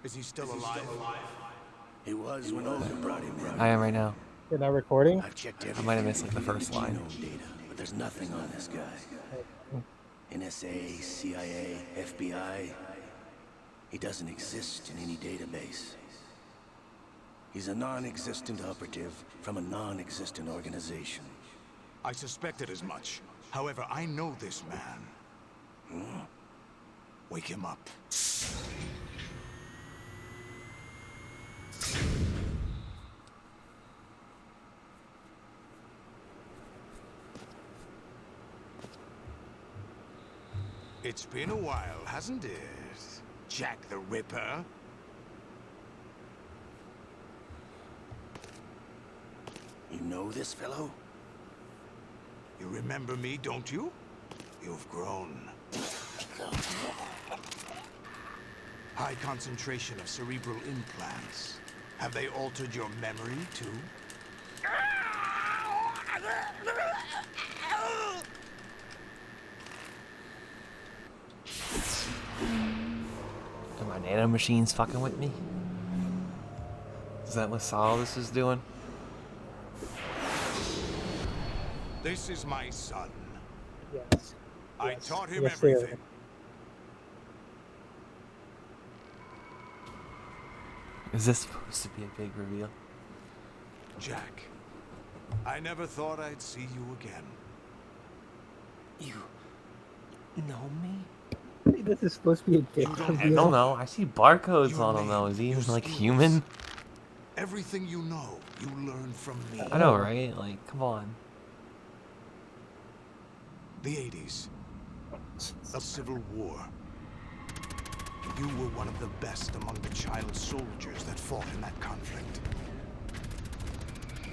Is he still alive? He was when Olga brought him in. I am right now. You're not recording? I've checked I everything. might have missed like the first line. Genome data, but there's nothing on this guy. NSA, CIA, FBI. He doesn't exist in any database. He's a non-existent operative from a non-existent organization. I suspected as much. However, I know this man. Wake him up. It's been a while, hasn't it? Jack the Ripper? You know this fellow? You remember me, don't you? You've grown. High concentration of cerebral implants. Have they altered your memory, too? Are my nano machines fucking with me? Is that what all this is doing? This is my son. Yes. I Yes. taught him Yes, they are. everything. Is this supposed to be a big reveal? Jack, I never thought I'd see you again. You know me? This is supposed to be a dick You don't I reveal. don't know. I see barcodes Your on him though. name, Is he your even like skills. human? Everything you know, you learned from me. I know, right? Like, come on. The 80s. The Civil War. You were one of the best among the child soldiers that fought in that conflict.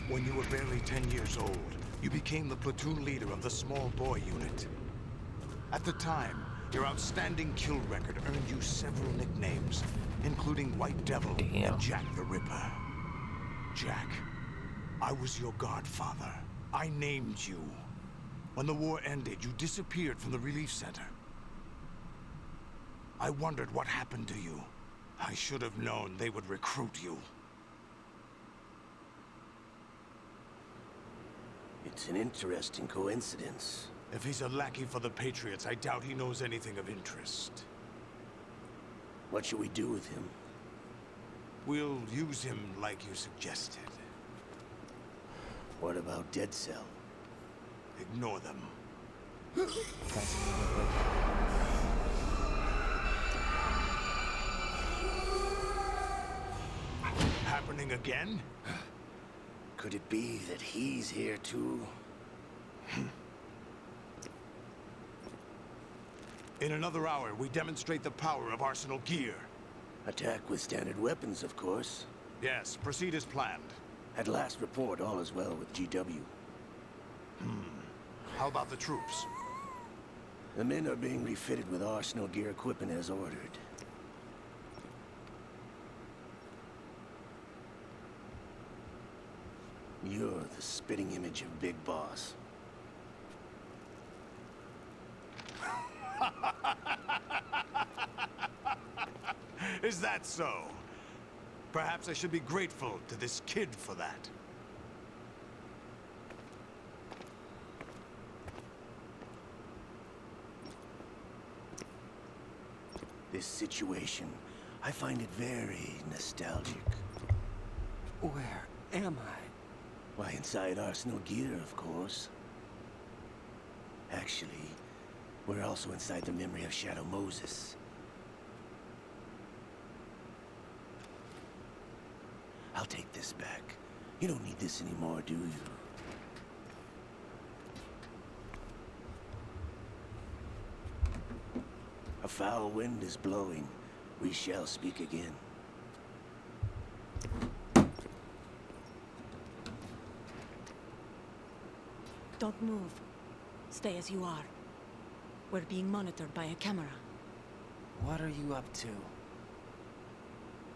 When you were barely 10 years old, you became the platoon leader of the Small Boy Unit. At the time, your outstanding kill record earned you several nicknames, including White Devil Damn. and Jack the Ripper. Jack, I was your godfather. I named you. When the war ended, you disappeared from the relief center. I wondered what happened to you. I should have known they would recruit you. It's an interesting coincidence. If he's a lackey for the Patriots, I doubt he knows anything of interest. What should we do with him? We'll use him like you suggested. What about Dead Cell? Ignore them. Happening again? Could it be that he's here too? In another hour, we demonstrate the power of Arsenal gear. Attack with standard weapons, of course. Yes, proceed as planned. At last report, all is well with GW. How about the troops? The men are being refitted with Arsenal gear equipment as ordered. You're the spitting image of Big Boss. Is that so? Perhaps I should be grateful to this kid for that. This situation, I find it very nostalgic. Where am I? Why, inside Arsenal gear, of course. Actually, we're also inside the memory of Shadow Moses. I'll take this back. You don't need this anymore, do you? A foul wind is blowing. We shall speak again. Don't move. Stay as you are. We're being monitored by a camera. What are you up to?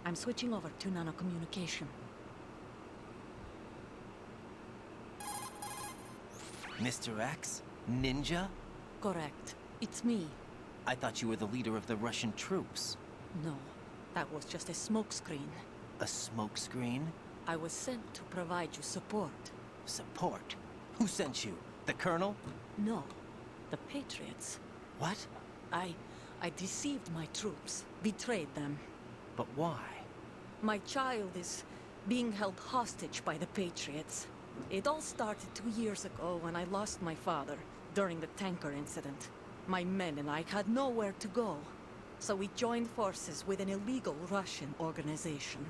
I'm switching over to nanocommunication. Mr. X? Ninja? Correct. It's me. I thought you were the leader of the Russian troops. No. That was just a smokescreen. A smokescreen? I was sent to provide you support. Support? Who sent you? The Colonel? No, the Patriots. What? I deceived my troops, betrayed them. But why? My child is being held hostage by the Patriots. It all started 2 years ago when I lost my father during the tanker incident. My men and I had nowhere to go, so we joined forces with an illegal Russian organization.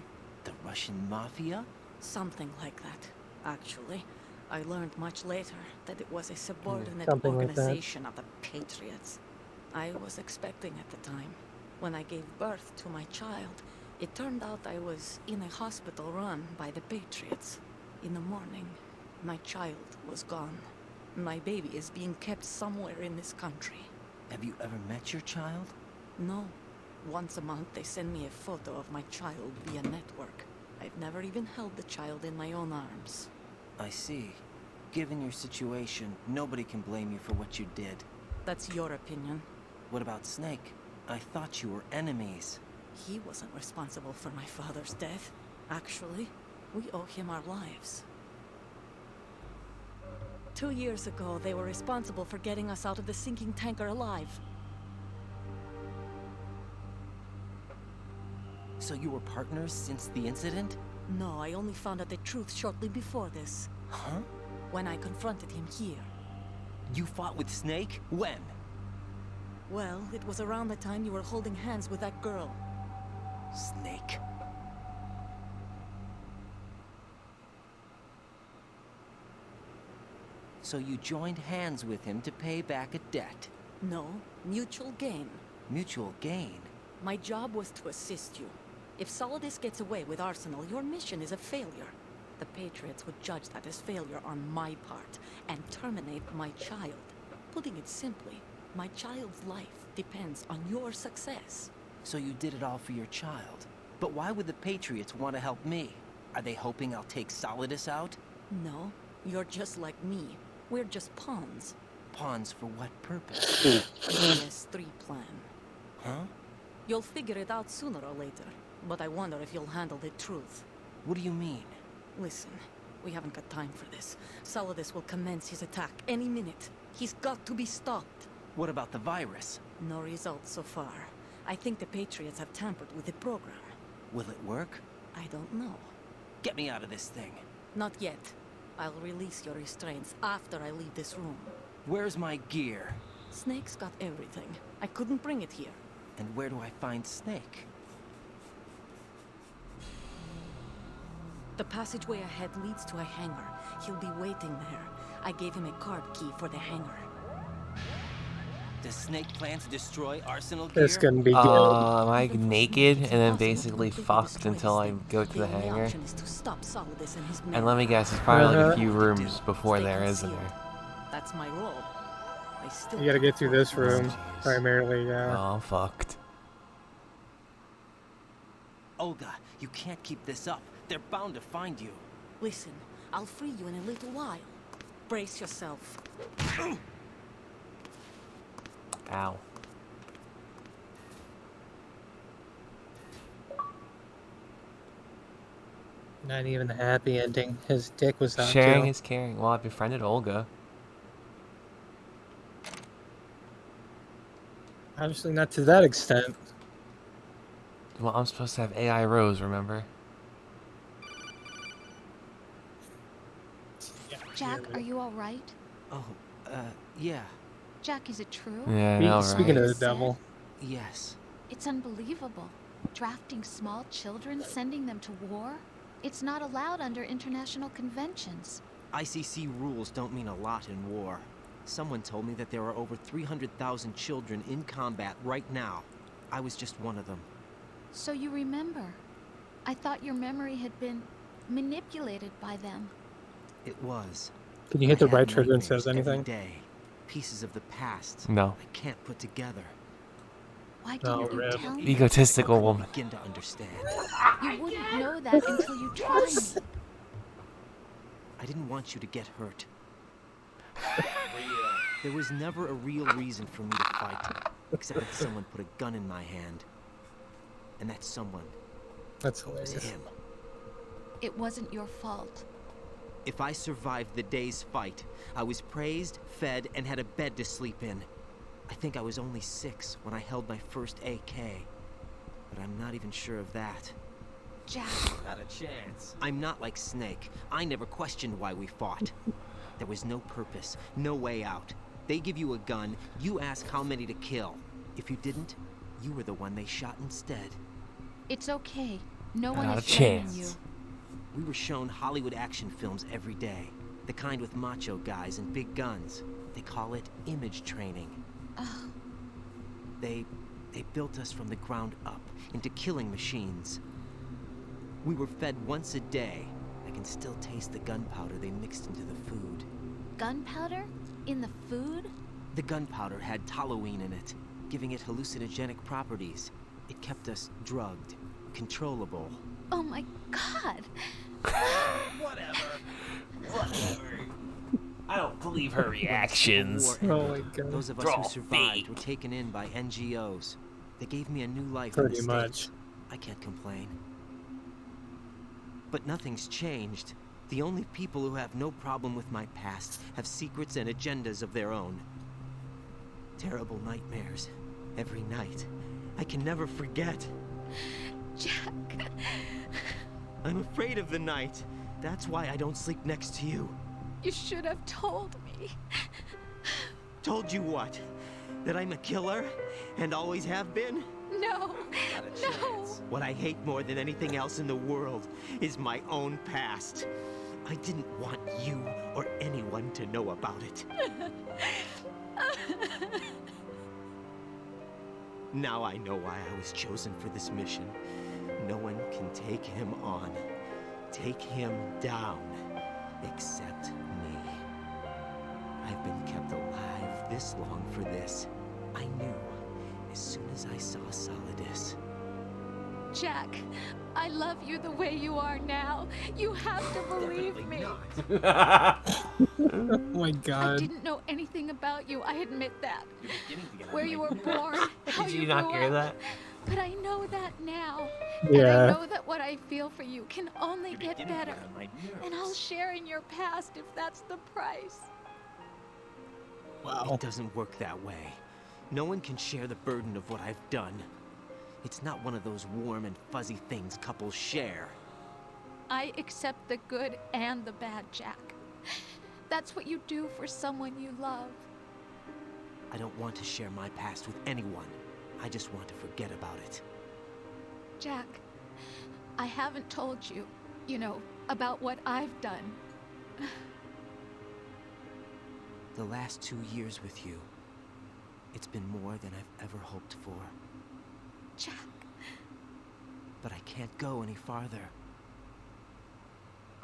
The Russian Mafia? Something like that, actually. I learned much later that it was a subordinate Something like that. organization of the Patriots. I was expecting at the time. When I gave birth to my child, it turned out I was in a hospital run by the Patriots. In the morning, my child was gone. My baby is being kept somewhere in this country. Have you ever met your child? No. Once a month, they send me a photo of my child via network. I've never even held the child in my own arms. I see. Given your situation, nobody can blame you for what you did. That's your opinion. What about Snake? I thought you were enemies. He wasn't responsible for my father's death. Actually, we owe him our lives. 2 years ago, they were responsible for getting us out of the sinking tanker alive. So you were partners since the incident? No, I only found out the truth shortly before this. Huh? When I confronted him here. You fought with Snake? When? Well, it was around the time you were holding hands with that girl. Snake. So you joined hands with him to pay back a debt. No, mutual gain. Mutual gain. My job was to assist you. If Solidus gets away with Arsenal, your mission is a failure. The Patriots would judge that as failure on my part, and terminate my child. Putting it simply, my child's life depends on your success. So you did it all for your child. But why would the Patriots want to help me? Are they hoping I'll take Solidus out? No, you're just like me. We're just pawns. Pawns for what purpose? PS3 plan. Huh? You'll figure it out sooner or later, but I wonder if you'll handle the truth. What do you mean? Listen, we haven't got time for this. Solidus will commence his attack any minute. He's got to be stopped. What about the virus? No results so far. I think the Patriots have tampered with the program. Will it work? I don't know. Get me out of this thing. Not yet. I'll release your restraints after I leave this room. Where's my gear? Snake's got everything. I couldn't bring it here. And where do I find Snake? The passageway ahead leads to a hangar. He'll be waiting there. I gave him a card key for the hangar. Does Snake plan to destroy Arsenal gear? This can be good. Am I Even for naked Snake, and then it's impossible to basically completely fucked destroy until this I thing. go to the only hangar? option is to stop Solidus and his men. And let me guess, there's probably like a few Uh-huh. rooms before Stay there, isn't concealed. there? That's my role. I still You gotta get through this room, jeez. primarily, yeah. Oh, I'm fucked. Olga, you can't keep this up. They're bound to find you. Listen, I'll free you in a little while. Brace yourself. Ow. Not even a happy ending. His dick was out Sharing too. is caring. Well, I befriended Olga. Obviously not to that extent. Well, I'm supposed to have AI Rose, remember? Jack, are you all right? Oh, yeah. Jack, is it true? Yeah, I know, Speaking right? of the devil, Yes. It's unbelievable. Drafting small children, sending them to war? It's not allowed under international conventions. ICC rules don't mean a lot in war. Someone told me that there are over 300,000 children in combat right now. I was just one of them. So you remember. I thought your memory had been manipulated by them. It was. can you hit the I had right trigger and nightmares says anything? Every day. Pieces of the past. No. I can't put together. Why Oh, didn't you rip. tell me? Egotistical woman. Begin to understand. You wouldn't know that until you tried. I didn't want you to get hurt. There was never a real reason for me to fight, except that someone put a gun in my hand. And that someone That's was hilarious. him. It wasn't your fault. If I survived the day's fight, I was praised, fed, and had a bed to sleep in. I think I was only 6 when I held my first AK. But I'm not even sure of that. Jack, Not a chance. I'm not like Snake. I never questioned why we fought. There was no purpose, no way out. They give you a gun, you ask how many to kill. If you didn't, you were the one they shot instead. it's okay. No one Not is a shaming chance. you. We were shown Hollywood action films every day. The kind with macho guys and big guns. They call it image training. Ugh. They built us from the ground up into killing machines. We were fed once a day. I can still taste the gunpowder they mixed into the food. Gunpowder? In the food? The gunpowder had toluene in it, giving it hallucinogenic properties. It kept us drugged, controllable. Oh my god! I don't believe her reactions. War Oh ended. my god. Those of us They're who all survived fake. were taken in by NGOs. They gave me a new life in Pretty the much. States. I can't complain. But nothing's changed. The only people who have no problem with my past have secrets and agendas of their own. Terrible nightmares. Every night. I can never forget. Jack! I'm afraid of the night. That's why I don't sleep next to you. You should have told me. Told you what? That I'm a killer? And always have been? No! No! What I hate more than anything else in the world is my own past. I didn't want you or anyone to know about it. Now I know why I was chosen for this mission. No one can take him on, take him down, except me. I've been kept alive this long for this. I knew as soon as I saw Solidus. Jack, I love you the way you are now. You have to believe me. Oh my I god. didn't know anything about you, I admit that. Where you were born, how Did you you not grew hear up. that? But I know that now. And I Yeah. know that what I feel for you can only get better. And I'll share in your past if that's the price. Wow. It doesn't work that way. No one can share the burden of what I've done. It's not one of those warm and fuzzy things couples share. I accept the good and the bad, Jack. That's what you do for someone you love. I don't want to share my past with anyone. I just want to forget about it. Jack, I haven't told you, about what I've done. The last 2 years with you, it's been more than I've ever hoped for. Jack, But I can't go any farther.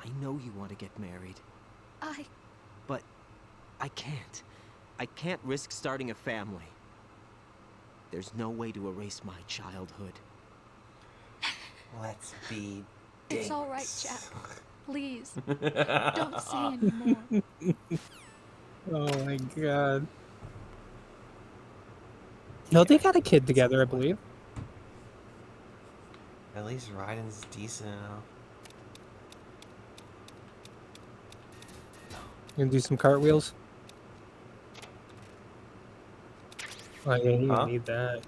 I know you want to get married, but I can't. I can't risk starting a family. There's no way to erase my childhood. Let's be. it's all right, Jack. Please, don't say anymore. Oh my god. No, they got a kid together, I believe. At least Raiden's decent enough. You gonna do some cartwheels? Oh yeah, you're Huh? gonna need that.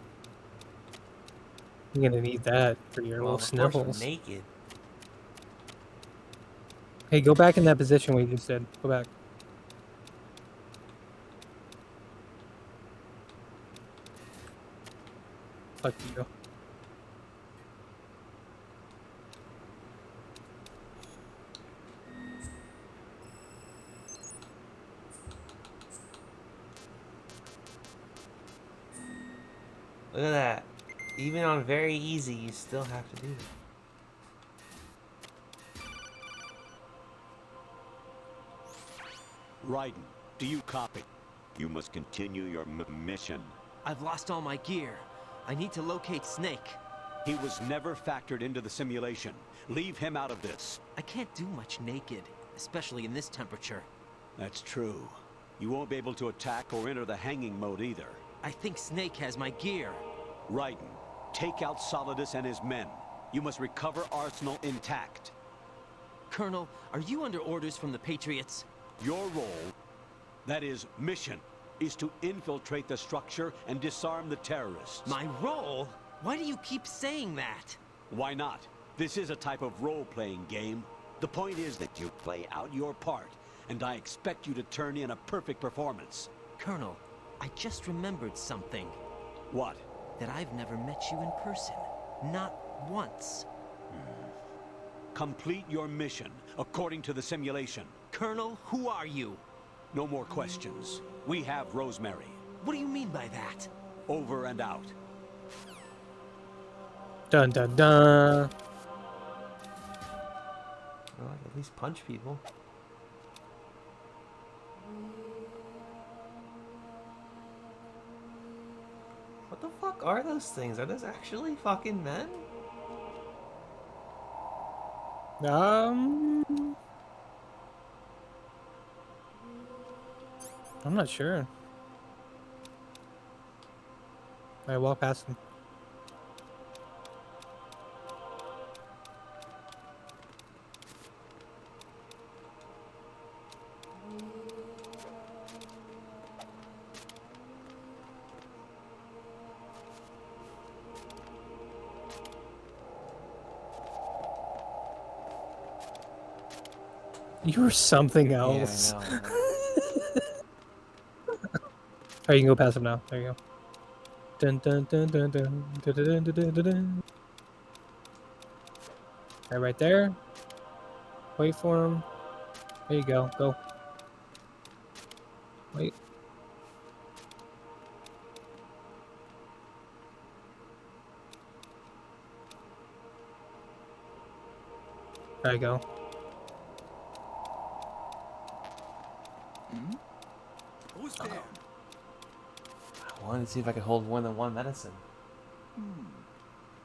You're gonna need that for your Well, little of course we're sniffles. naked. Hey, go back in that position we just did. Go back. Fuck you. Look at that. Even on very easy, you still have to do it. Raiden, do you copy? You must continue your mission. I've lost all my gear. I need to locate Snake. He was never factored into the simulation. Leave him out of this. I can't do much naked, especially in this temperature. That's true. You won't be able to attack or enter the hanging mode either. I think Snake has my gear. Raiden, Take out Solidus and his men. You must recover Arsenal intact. Colonel, are you under orders from the Patriots? Your role, that is, mission, is to infiltrate the structure and disarm the terrorists. My role? Why do you keep saying that? Why not? This is a type of role-playing game. The point is that you play out your part, and I expect you to turn in a perfect performance. Colonel, I just remembered something. What? That I've never met you in person. Not once. Complete your mission, according to the simulation. Colonel, who are you? No more questions. We have Rosemary. What do you mean by that? Over and out. Dun dun dun. Well, at least punch people. What the fuck are those things? Are those actually fucking men? I'm not sure. I walk past them. You're something else. Yeah, I know. Oh, you can go past him now. There you go. Dun dun dun dun dun dun dun dun dun dun dun. Right there. Wait for him. There you go. Go. Wait. There you go. Who's there? I wanted to see if I could hold more than one medicine.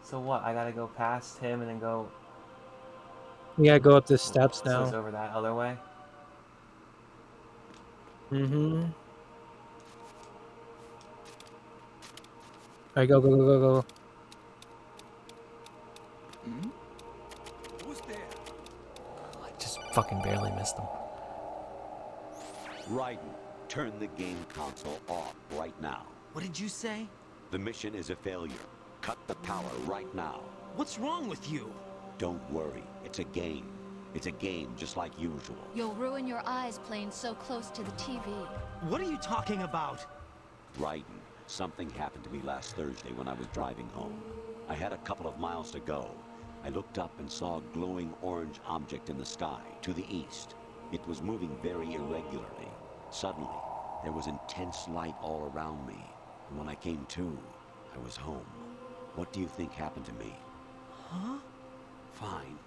So what? I gotta go past him and then go. You gotta go up the steps So it's now. over that other way. Mm-hmm. Alright, go, go, go, go, go. Who's there? I just fucking barely missed him. Raiden, turn the game console off right now. What did you say? The mission is a failure. Cut the power right now. What's wrong with you? Don't worry, it's a game. It's a game just like usual. You'll ruin your eyes playing so close to the TV. What are you talking about? Raiden, something happened to me last Thursday when I was driving home. I had a couple of miles to go. I looked up and saw a glowing orange object in the sky, to the east. It was moving very irregularly. Suddenly, there was intense light all around me. And when I came to, I was home. What do you think happened to me? Huh? Fine.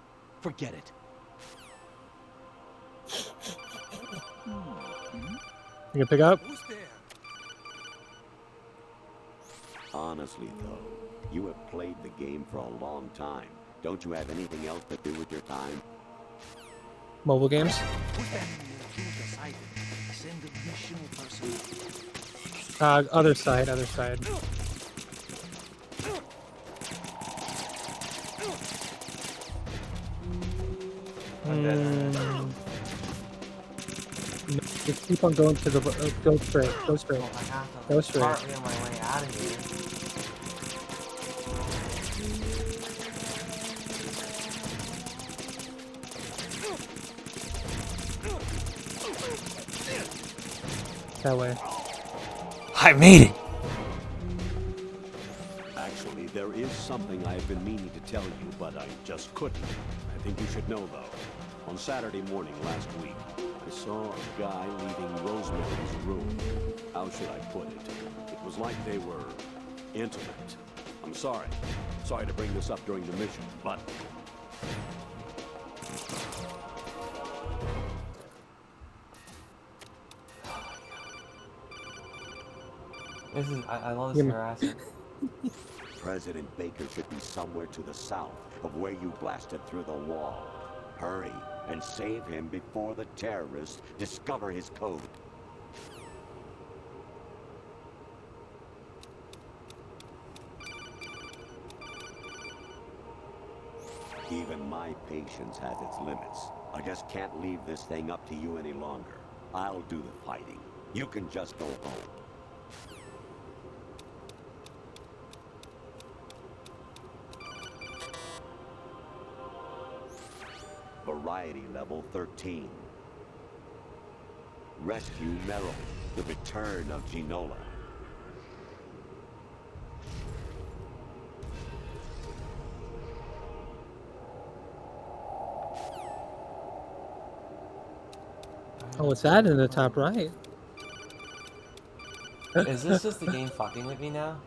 Forget it. You can pick up? Who's there? Honestly, though, you have played the game for a long time. Don't you have anything else to do with your time? Mobile games? Who's that? King decided. Send additional personnel. Other side, other side. Just keep on going to the go straight, go straight. Well, I have to Go straight. partly on my way out of here. That way. I made it! Actually, there is something I have been meaning to tell you, but I just couldn't. I think you should know, though. On Saturday morning last week, I saw a guy leaving Rosemary's room. How should I put it? It was like they were intimate. I'm sorry. Sorry to bring this up during the mission, but This is, I love this harassment. President Baker should be somewhere to the south of where you blasted through the wall. Hurry and save him before the terrorists discover his code. Even my patience has its limits. I just can't leave this thing up to you any longer. I'll do the fighting. You can just go home. Variety level 13. Rescue Meryl, the return of Ginola. Oh, what's that in the top right? Is this just the game fucking with me now?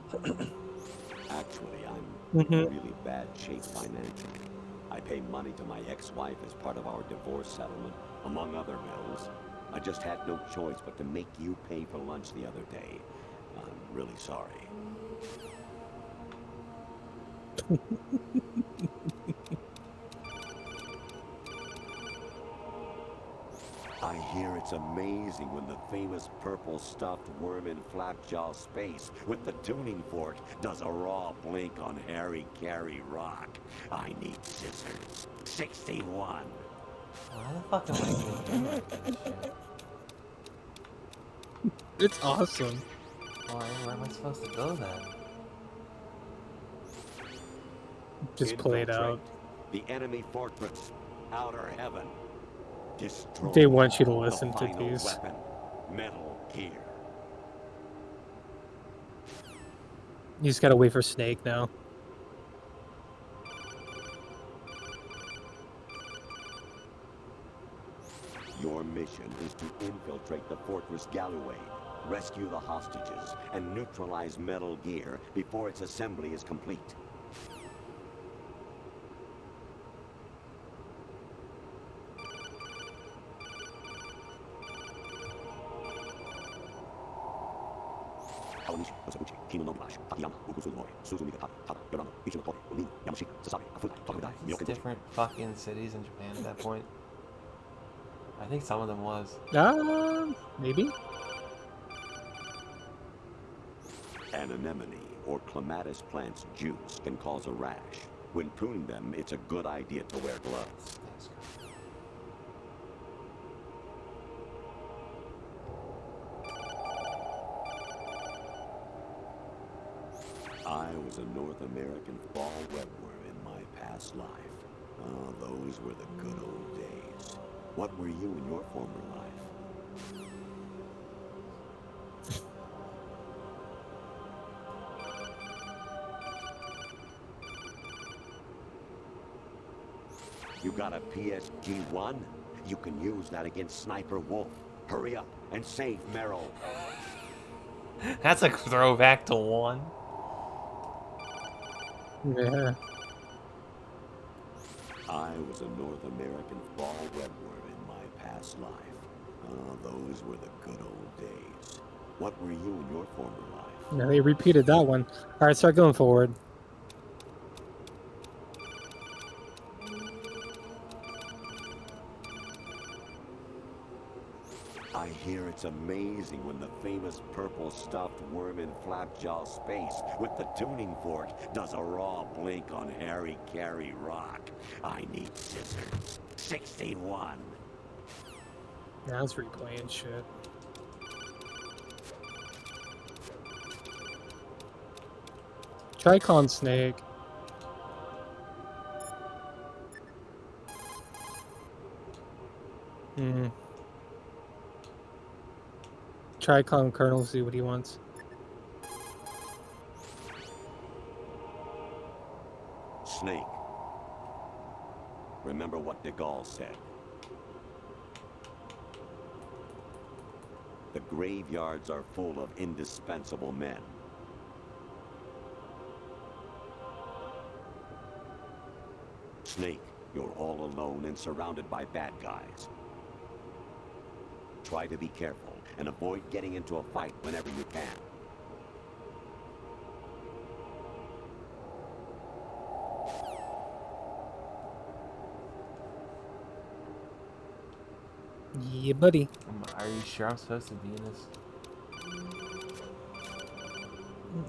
Actually, I'm in Mhm. really bad shape financially. I pay money to my ex-wife as part of our divorce settlement, among other bills. I just had no choice but to make you pay for lunch the other day. I'm really sorry. I hear it's amazing when the famous purple stuffed worm in Flapjaw space with the tuning fork does a raw blink on Harry Carey Rock. I need scissors. 61. Why the fuck am I doing like this shit? It's awesome. Where am I supposed to go then? Just play it out. Infiltrate the enemy fortress. Outer heaven. Destroy They want you to the listen to final these. weapon. Metal Gear. You just gotta wait for Snake now. Your mission is to infiltrate the Fortress Galloway, rescue the hostages, and neutralize Metal Gear before its assembly is complete. Is this different fucking cities in Japan at that point? I think some of them was. Maybe? An anemone or clematis plant's juice can cause a rash. When pruning them, it's a good idea to wear gloves. Thanks, Chris. I was a North American fall webworm in my past life. Oh, those were the good old days. What were you in your former life? You got a PSG-1? You can use that against Sniper Wolf. Hurry up and save Meryl. That's a throwback to 1. Yeah. I was a North American fall webworm in my past life. Oh, those were the good old days. What were you in your former life? No, they repeated that one. Alright, start going forward. I hear it's amazing when the famous purple stuffed worm in Flapjaw space with the tuning fork does a raw blink on Harry Carey Rock. I need scissors. 61. Now it's replaying shit. Tricon Snake. Tricon Colonel, see what he wants. Snake. Remember what de Gaulle said. The graveyards are full of indispensable men. Snake, you're all alone and surrounded by bad guys. Try to be careful and avoid getting into a fight whenever you can. Yeah, buddy. Are you sure I'm supposed to be in this?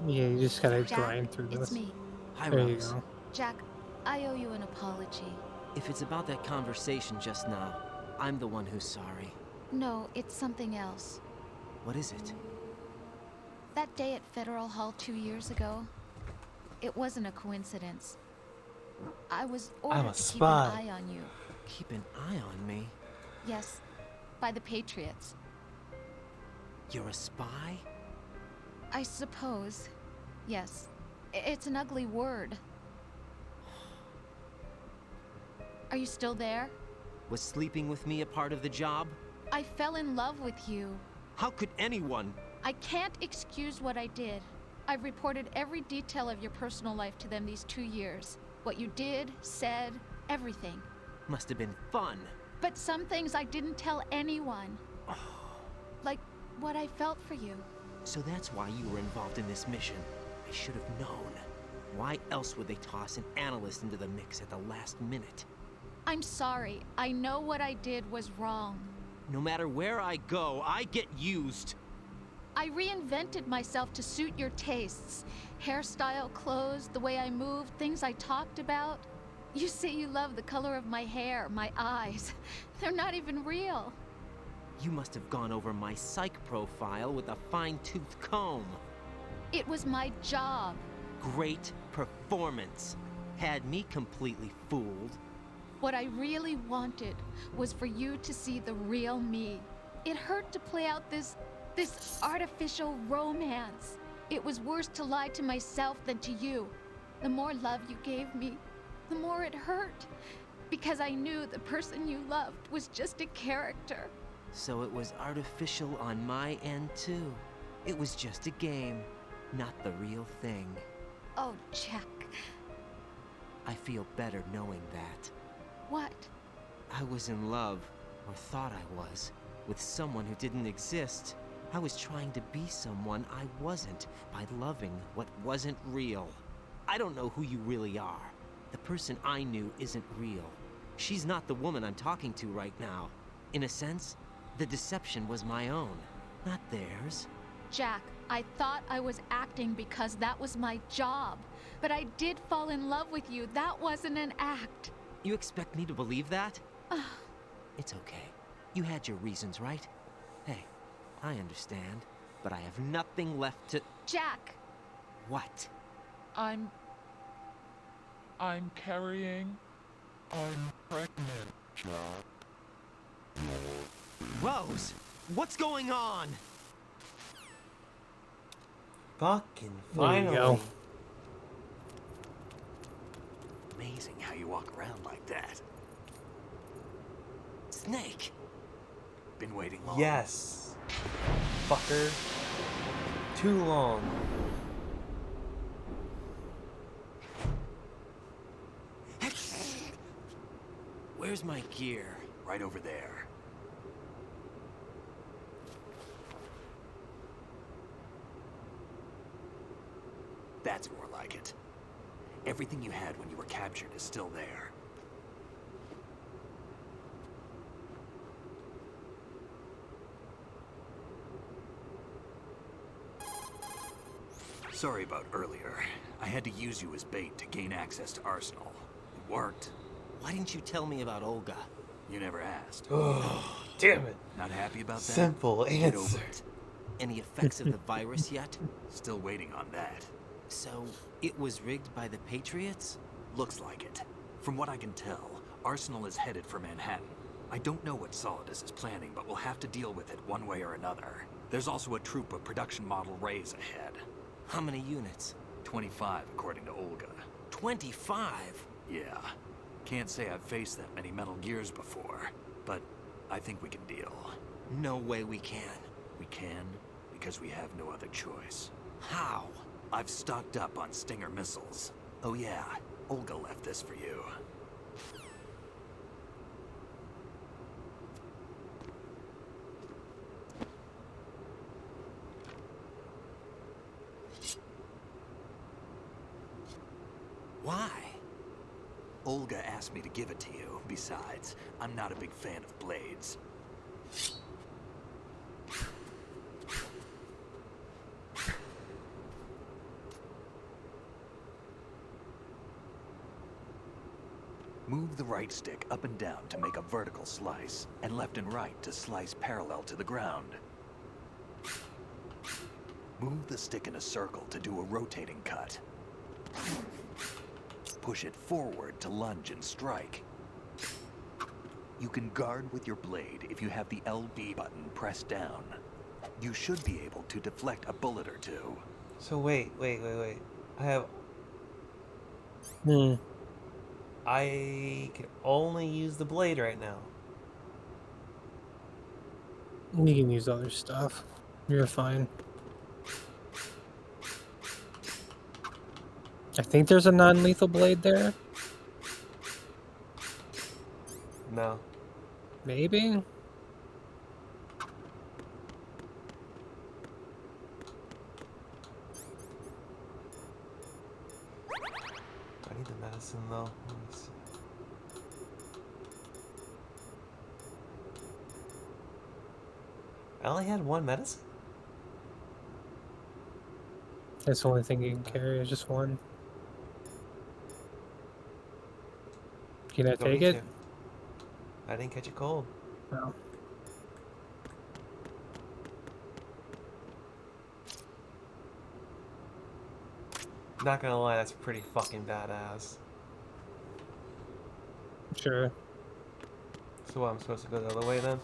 Yeah, you just gotta Jack, grind through it's this. me. Hi, There you Rose. go. Jack, I owe you an apology. If it's about that conversation just now, I'm the one who's sorry. No, it's something else. What is it? That day at Federal Hall 2 years ago, it wasn't a coincidence. I was ordered a to keep spy. an eye on you. Keep an eye on me. Yes, by the Patriots. You're a spy? I suppose. Yes. It's an ugly word. Are you still there? Was sleeping with me a part of the job? I fell in love with you. How could anyone? I can't excuse what I did. I've reported every detail of your personal life to them these 2 years. What you did, said, everything. Must have been fun. But some things I didn't tell anyone. Like what I felt for you. So that's why you were involved in this mission. I should have known. Why else would they toss an analyst into the mix at the last minute? I'm sorry. I know what I did was wrong. No matter where I go, I get used. I reinvented myself to suit your tastes. Hairstyle, clothes, the way I moved, things I talked about. You say you love the color of my hair, my eyes. They're not even real. You must have gone over my psych profile with a fine-tooth comb. It was my job. Great performance. Had me completely fooled. What I really wanted was for you to see the real me. It hurt to play out this artificial romance. It was worse to lie to myself than to you. The more love you gave me, the more it hurt. Because I knew the person you loved was just a character. So it was artificial on my end too. It was just a game, not the real thing. Oh, Jack. I feel better knowing that. What? I was in love, or thought I was, with someone who didn't exist. I was trying to be someone I wasn't by loving what wasn't real. I don't know who you really are. The person I knew isn't real. She's not the woman I'm talking to right now. In a sense, the deception was my own, not theirs. Jack, I thought I was acting because that was my job. But I did fall in love with you. That wasn't an act. You expect me to believe that? It's okay. You had your reasons, right? Hey, I understand, but I have nothing left to... Jack! What? I'm carrying. I'm pregnant, Jack. Rose, what's going on? Fucking There you finally. go. Amazing how you walk around like that. Snake! Been waiting long. Yes. Fucker. Too long. Where's my gear? Right over there. That's more like it. Everything you had when you were captured is still there. Sorry about earlier. I had to use you as bait to gain access to Arsenal. It worked. Why didn't you tell me about Olga? You never asked. Oh, damn it. Not happy about that? Simple Get over answer. it. Any effects of the virus yet? Still waiting on that. So, it was rigged by the Patriots? Looks like it. From what I can tell, Arsenal is headed for Manhattan. I don't know what Solidus is planning, but we'll have to deal with it one way or another. There's also a troop of production model Rays ahead. How many units? 25, according to Olga. 25? Yeah. Can't say I've faced that many Metal Gears before, but I think we can deal. No way we can. We can, because we have no other choice. How? I've stocked up on Stinger missiles. Oh yeah, Olga left this for you. Why? Olga asked me to give it to you. Besides, I'm not a big fan of blades. Move the right stick up and down to make a vertical slice, and left and right to slice parallel to the ground. Move the stick in a circle to do a rotating cut. Push it forward to lunge and strike. You can guard with your blade if you have the LB button pressed down. You should be able to deflect a bullet or two. So wait. I have. I can only use the blade right now. You can use other stuff. You're fine. I think there's a non-lethal blade there. No. Maybe? I need the medicine though. Let me see. I only had one medicine? That's the only thing you can carry, is just one. Can I Don't take need it? to. I didn't catch a cold. No. Not gonna lie, that's pretty fucking badass. Sure. So what, I'm supposed to go the other way then?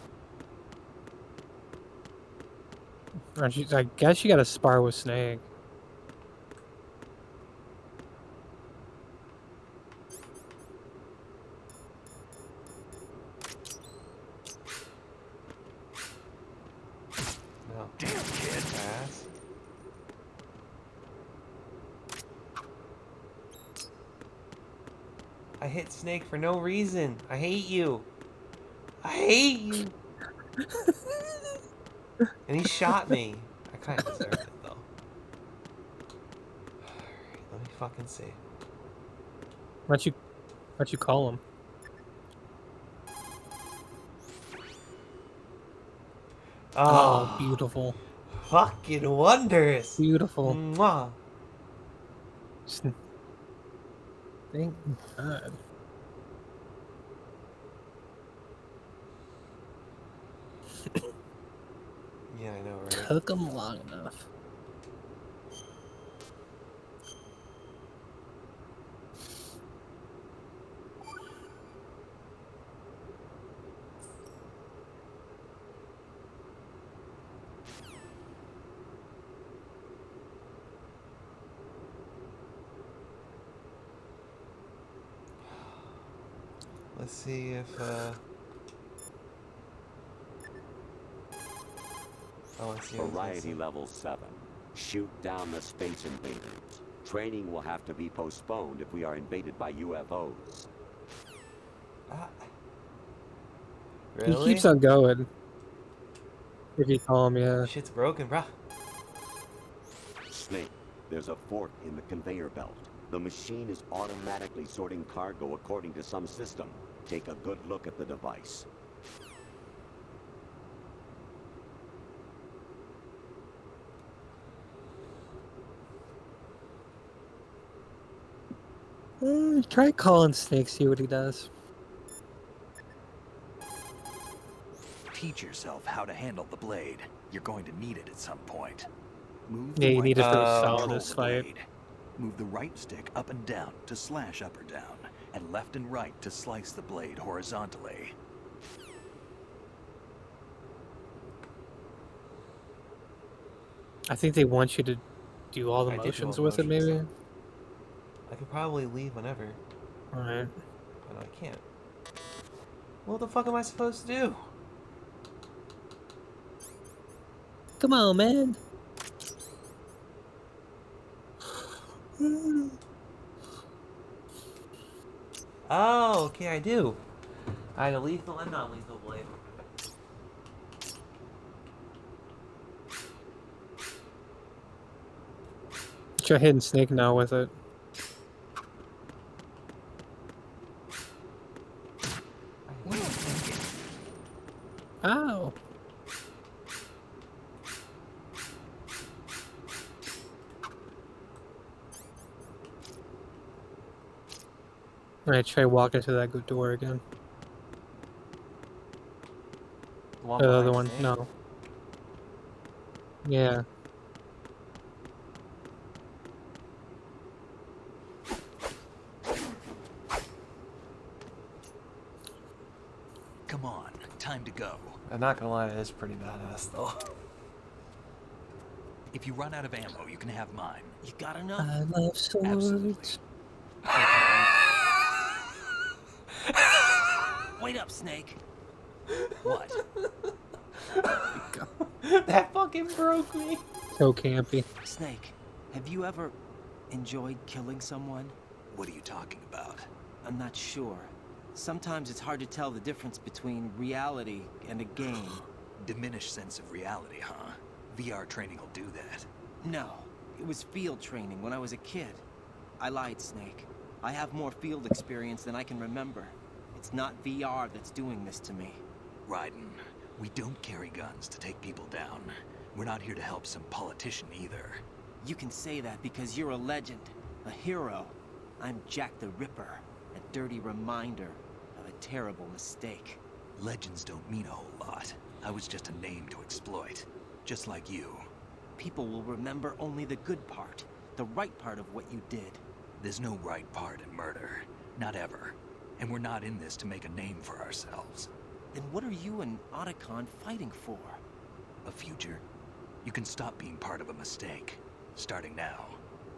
Aren't you, I guess you gotta spar with Snake. No. Damn, kid. Ass. I hit Snake for no reason. I hate you. I hate you. And he shot me. I kind of deserved it though. Alright, let me fucking see. Why'd you call him? Oh, beautiful. Fucking wondrous. Beautiful. Mwah. Thank God. Yeah, I know, right? Took him long enough. Let's see if, oh, let's see. Variety level 7. Shoot down the space invaders. Training will have to be postponed if we are invaded by UFOs. Really? He keeps on going. If you call him, yeah. Shit's broken, bruh. Snake, there's a fork in the conveyor belt. The machine is automatically sorting cargo according to some system. Take a good look at the device. Try calling Snake, see what he does. Teach yourself how to handle the blade. You're going to need it at some point. Move Yeah, the you right need it for stick a to solid control this the fight. blade. Move the right stick up and down to slash up or down, and left and right to slice the blade horizontally. I think they want you to do all the I did do motions all with it, motions. maybe? I could probably leave whenever. Alright. But I can't. What the fuck am I supposed to do? Come on, man. Oh, okay, I do. I had a lethal and non-lethal blade. Try hitting Snake now with it. Ow. Alright, try walking to that good door again. The one The behind other one, Snake? no. Yeah. Come on, time to go. I'm not gonna lie, it is pretty badass though. If you run out of ammo, you can have mine. You got enough? I love swords. Absolutely. Wait up, Snake. What? That fucking broke me. So campy. Snake, have you ever enjoyed killing someone? What are you talking about? I'm not sure. Sometimes it's hard to tell the difference between reality and a game. Diminished sense of reality, huh? VR training will do that. No, it was field training when I was a kid. I lied, Snake. I have more field experience than I can remember. It's not VR that's doing this to me. Raiden, we don't carry guns to take people down. We're not here to help some politician either. You can say that because you're a legend, a hero. I'm Jack the Ripper, a dirty reminder of a terrible mistake. Legends don't mean a whole lot. I was just a name to exploit. Just like you. People will remember only the good part, the right part of what you did. There's no right part in murder. Not ever. And we're not in this to make a name for ourselves. Then what are you and Otacon fighting for? A future. You can stop being part of a mistake. Starting now.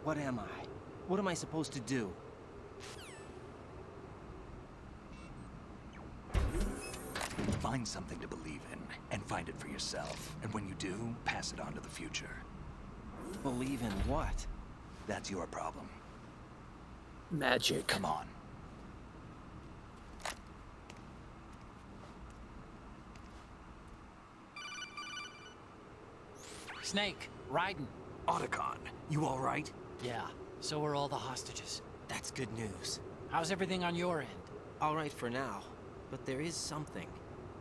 What am I? What am I supposed to do? Find something to believe in, and find it for yourself. And when you do, pass it on to the future. Believe in what? That's your problem. Magic. Come on. Snake, Raiden. Otacon, you alright? Yeah, so are all the hostages. That's good news. How's everything on your end? All right for now, but there is something.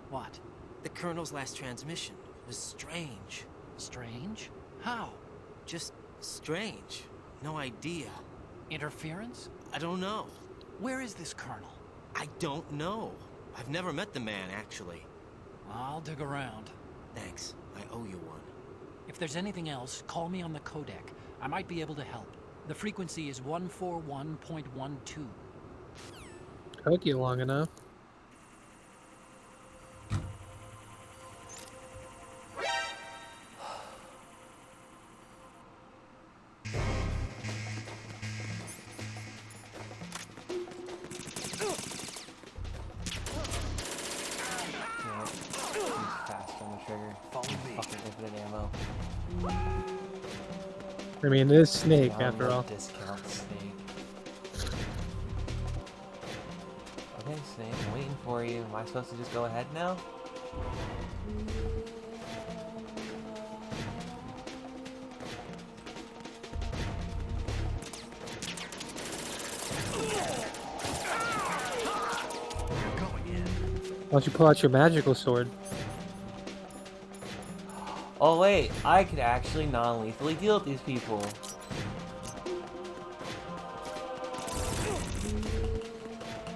What? The Colonel's last transmission was strange. Strange? How? Just strange. No idea. Interference? I don't know. Where is this Colonel? I don't know. I've never met the man, actually. I'll dig around. Thanks. I owe you one. If there's anything else, call me on the codec. I might be able to help. The frequency is 141.12. Took you long enough. Fast on the trigger. Follow me. Fucking infinite ammo. I mean, it is Snake after No all. discount Snake. Okay, Snake, I'm waiting for you. Am I supposed to just go ahead now? Why don't you pull out your magical sword? Oh wait, I could actually non-lethally deal with these people.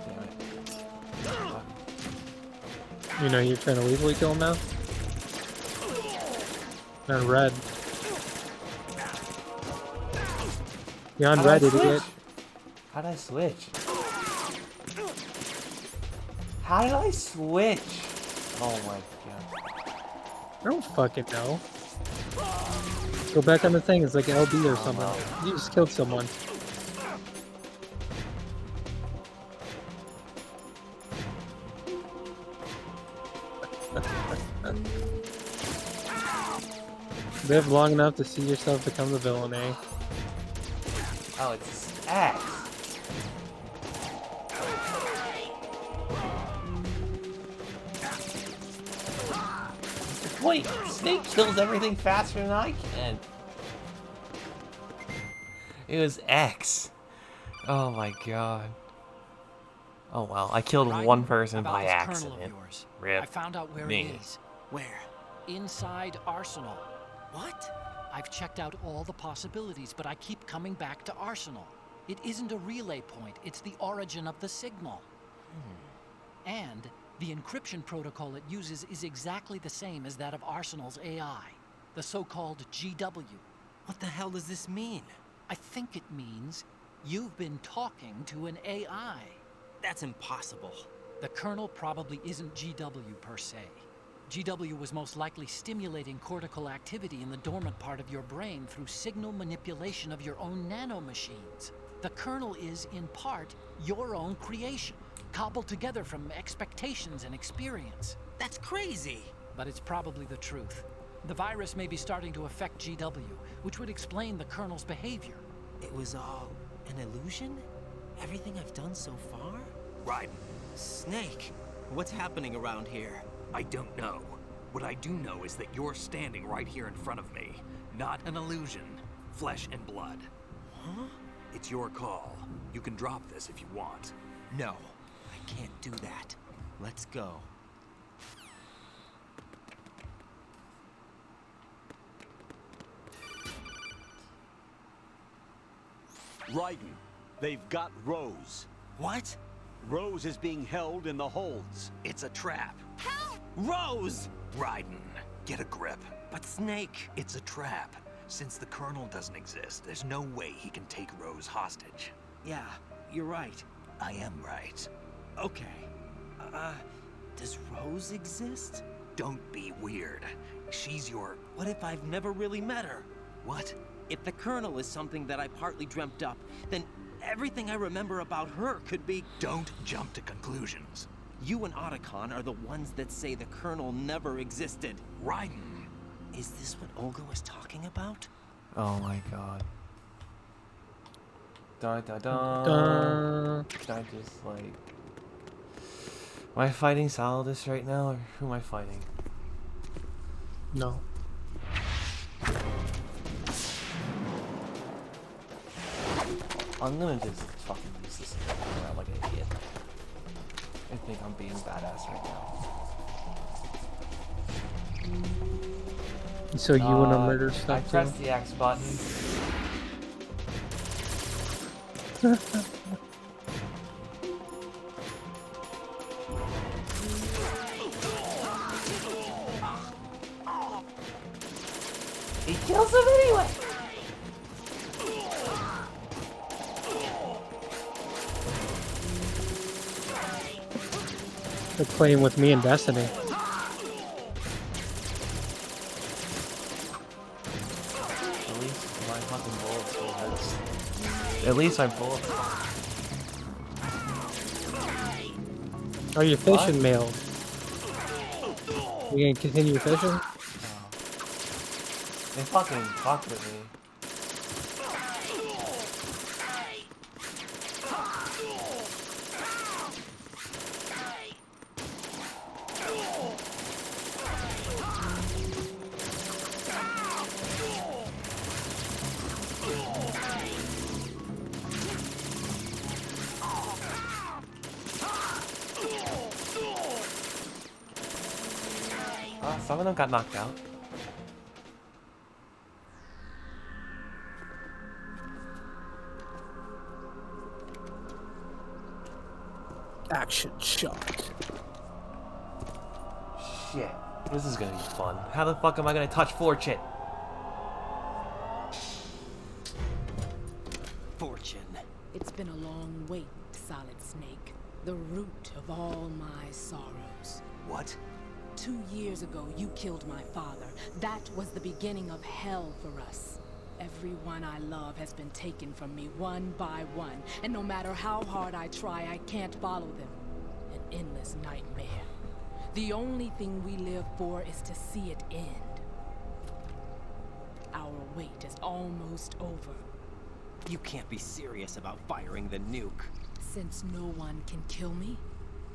Damn it. You know you're trying to lethally kill him now? You're on red. You're on red, idiot. How did I switch? How did I switch? Oh my god. I don't fucking know. Go back on the thing, it's like LB or something. You just killed someone. Live long enough to see yourself become the villain, eh? Oh, it's X. Wait, Snake kills everything faster than I can. It was X. Oh my god. Oh well, I killed Raiden, one person about by this accident. Colonel of yours. Rip. I found out where Me. it is. Where? Inside Arsenal. What? I've checked out all the possibilities, but I keep coming back to Arsenal. It isn't a relay point, it's the origin of the signal. And the encryption protocol it uses is exactly the same as that of Arsenal's AI, the so-called GW. What the hell does this mean? I think it means you've been talking to an AI. That's impossible. The kernel probably isn't GW per se. GW was most likely stimulating cortical activity in the dormant part of your brain through signal manipulation of your own nanomachines. The kernel is, in part, your own creation, cobbled together from expectations and experience. That's crazy. But it's probably the truth. The virus may be starting to affect GW, which would explain the kernel's behavior. It was all an illusion? Everything I've done so far? Raiden, Snake, what's happening around here? I don't know. What I do know is that you're standing right here in front of me. Not an illusion. Flesh and blood. Huh? It's your call. You can drop this if you want. No, I can't do that. Let's go. Raiden, they've got Rose. What? Rose is being held in the holds. It's a trap. Help! Rose! Raiden, get a grip. But Snake... It's a trap. Since the Colonel doesn't exist, there's no way he can take Rose hostage. Yeah, you're right. I am right. Okay. Does Rose exist? Don't be weird. She's your... What if I've never really met her? What? If the Colonel is something that I partly dreamt up, then everything I remember about her could be... Don't jump to conclusions. You and Otacon are the ones that say the Colonel never existed. Raiden. Is this what Olga was talking about? Oh my god. Dun dun dun. Can I just like... Am I fighting Solidus right now, or who am I fighting? No. I'm gonna just fucking use this around like an idiot. I think I'm being badass right now. So you wanna murder I stuff pressed too? the X button. He kills him anyway! They're playing with me in Destiny. At least my fucking bullets still hurts. At least my bullets. Oh, you're fishing, Mail. You gonna continue fishing? No. They fucking fucked with me. Some of them got knocked out. Action shot. Shit. This is gonna be fun. How the fuck am I gonna touch Fortune? Fortune. It's been a long wait, Solid Snake. The root of all my sorrows. What? 2 years ago, you killed my father. That was the beginning of hell for us. Everyone I love has been taken from me one by one, and no matter how hard I try, I can't follow them. An endless nightmare. The only thing we live for is to see it end. Our wait is almost over. You can't be serious about firing the nuke. Since no one can kill me,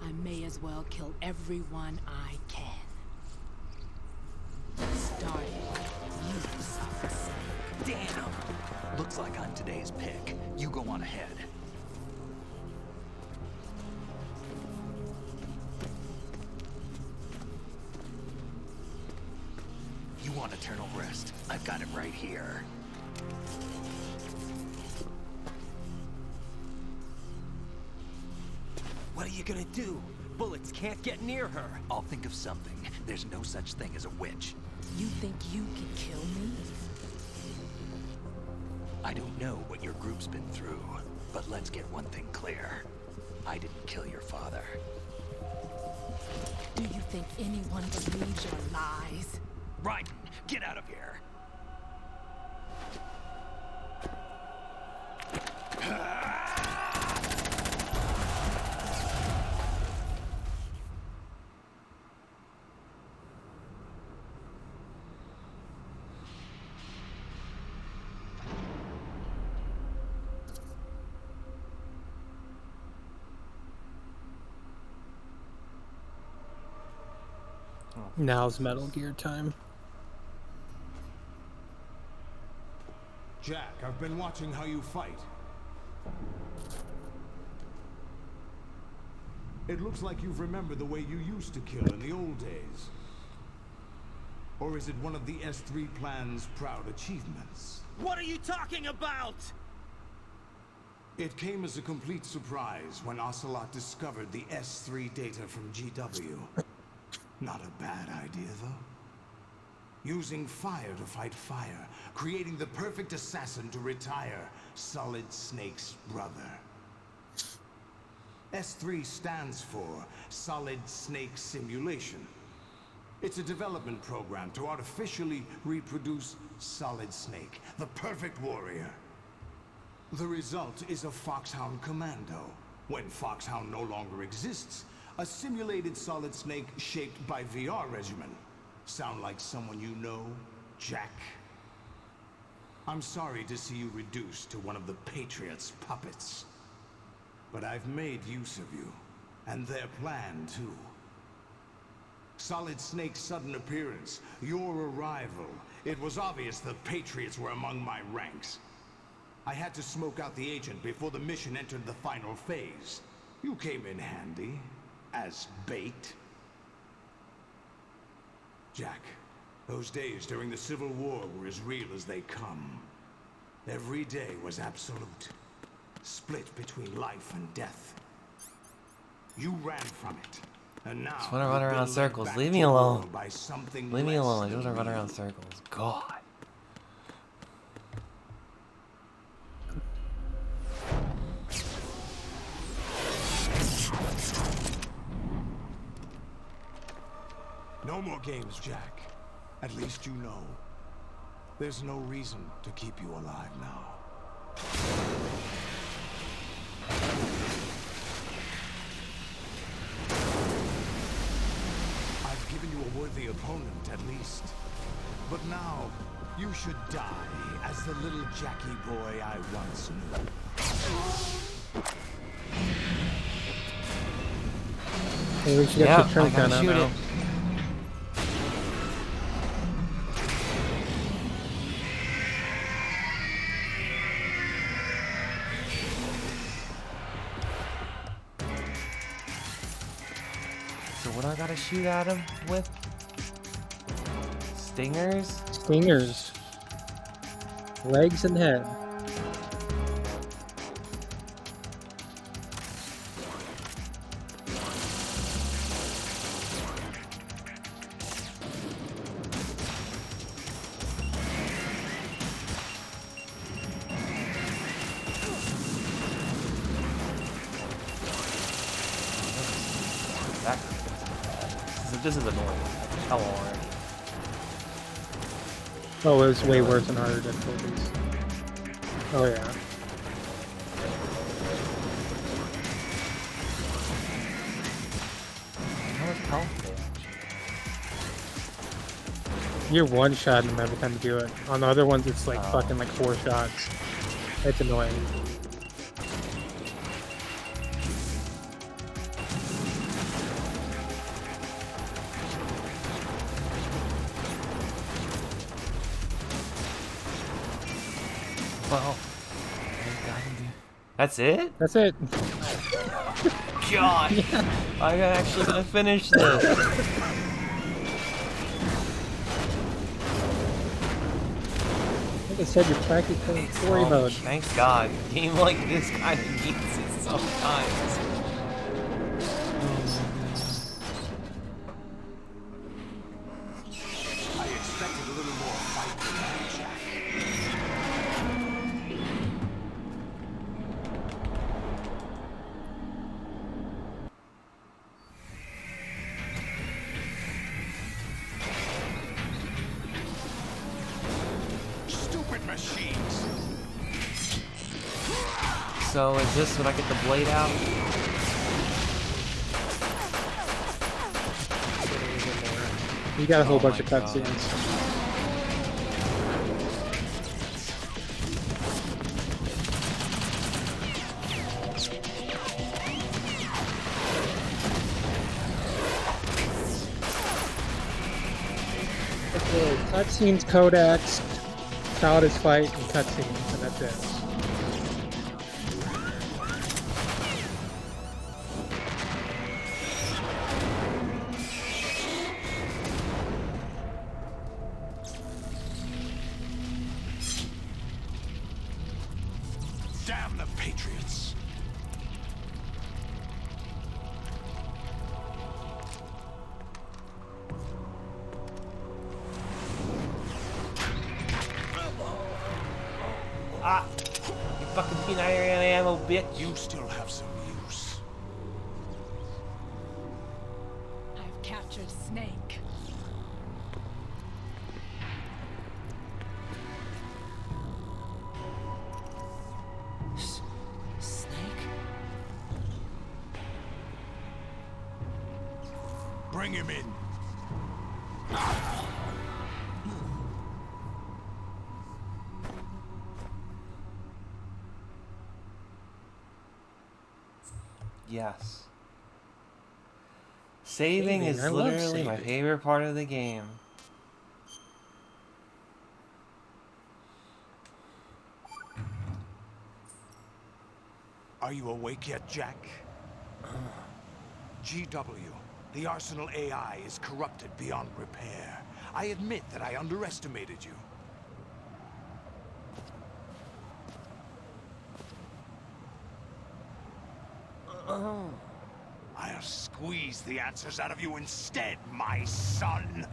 I may as well kill everyone I can. Starting with you, Solid Snake. Damn! Looks like I'm today's pick. You go on ahead. You want eternal rest? I've got it right here. gonna do? Bullets can't get near her. I'll think of something. There's no such thing as a witch. You think you can kill me? I don't know what your group's been through, but let's get one thing clear. I didn't kill your father. Do you think anyone believes your lies? Raiden, get out of here! Now's Metal Gear time. Jack, I've been watching how you fight. It looks like you've remembered the way you used to kill in the old days. Or is it one of the S3 plan's proud achievements? What are you talking about? It came as a complete surprise when Ocelot discovered the S3 data from GW. Not a bad idea, though. Using fire to fight fire, creating the perfect assassin to retire Solid Snake's brother. S3 stands for Solid Snake Simulation. It's a development program to artificially reproduce Solid Snake, the perfect warrior. The result is a Foxhound Commando. When Foxhound no longer exists, a simulated Solid Snake shaped by VR regimen. Sound like someone you know, Jack? I'm sorry to see you reduced to one of the Patriots' puppets. But I've made use of you, and their plan too. Solid Snake's sudden appearance, your arrival, it was obvious the Patriots were among my ranks. I had to smoke out the agent before the mission entered the final phase. You came in handy, as bait. Jack, those days during the Civil War were as real as they come. Every day was absolute, split between life and death. You ran from it, and now Just wanna run you've around been circles. led back Leave me to alone. war by something Leave me less alone. I than just wanna run you. around circles. God. No more games, Jack. At least you know. There's no reason to keep you alive now. I've given you a worthy opponent, at least. But now, you should die as the little Jackie boy I once knew. Hey, we should get the trunk gun out now. So what do I gotta shoot at him with? Stingers? Stingers. Legs and head. This is annoying. How long? Oh, it was way worse and harder difficulties. Oh yeah. How much health damage? You're one-shotting them every time you do it. On the other ones, it's like fucking like 4 shots. It's annoying. Well, that's it? That's it. God, I'm actually gonna finish this. Like I said, you're practically in story mode. Thank God. A game like this kind of needs it sometimes. So is this when I get the blade out? You got a whole Oh bunch my of God. cutscenes. Okay, cutscenes, codex, childish fight, and cutscenes, and that's it. Damn the Patriots! Ah! You fucking peanut ammo, bitch! You still have some use. I've captured Snake. Snake? Bring him in. Yes. Saving is I love literally my saving. favorite part of the game. Are you awake yet, Jack? GW, the Arsenal AI is corrupted beyond repair. I admit that I underestimated you. I'll squeeze the answers out of you instead, my son.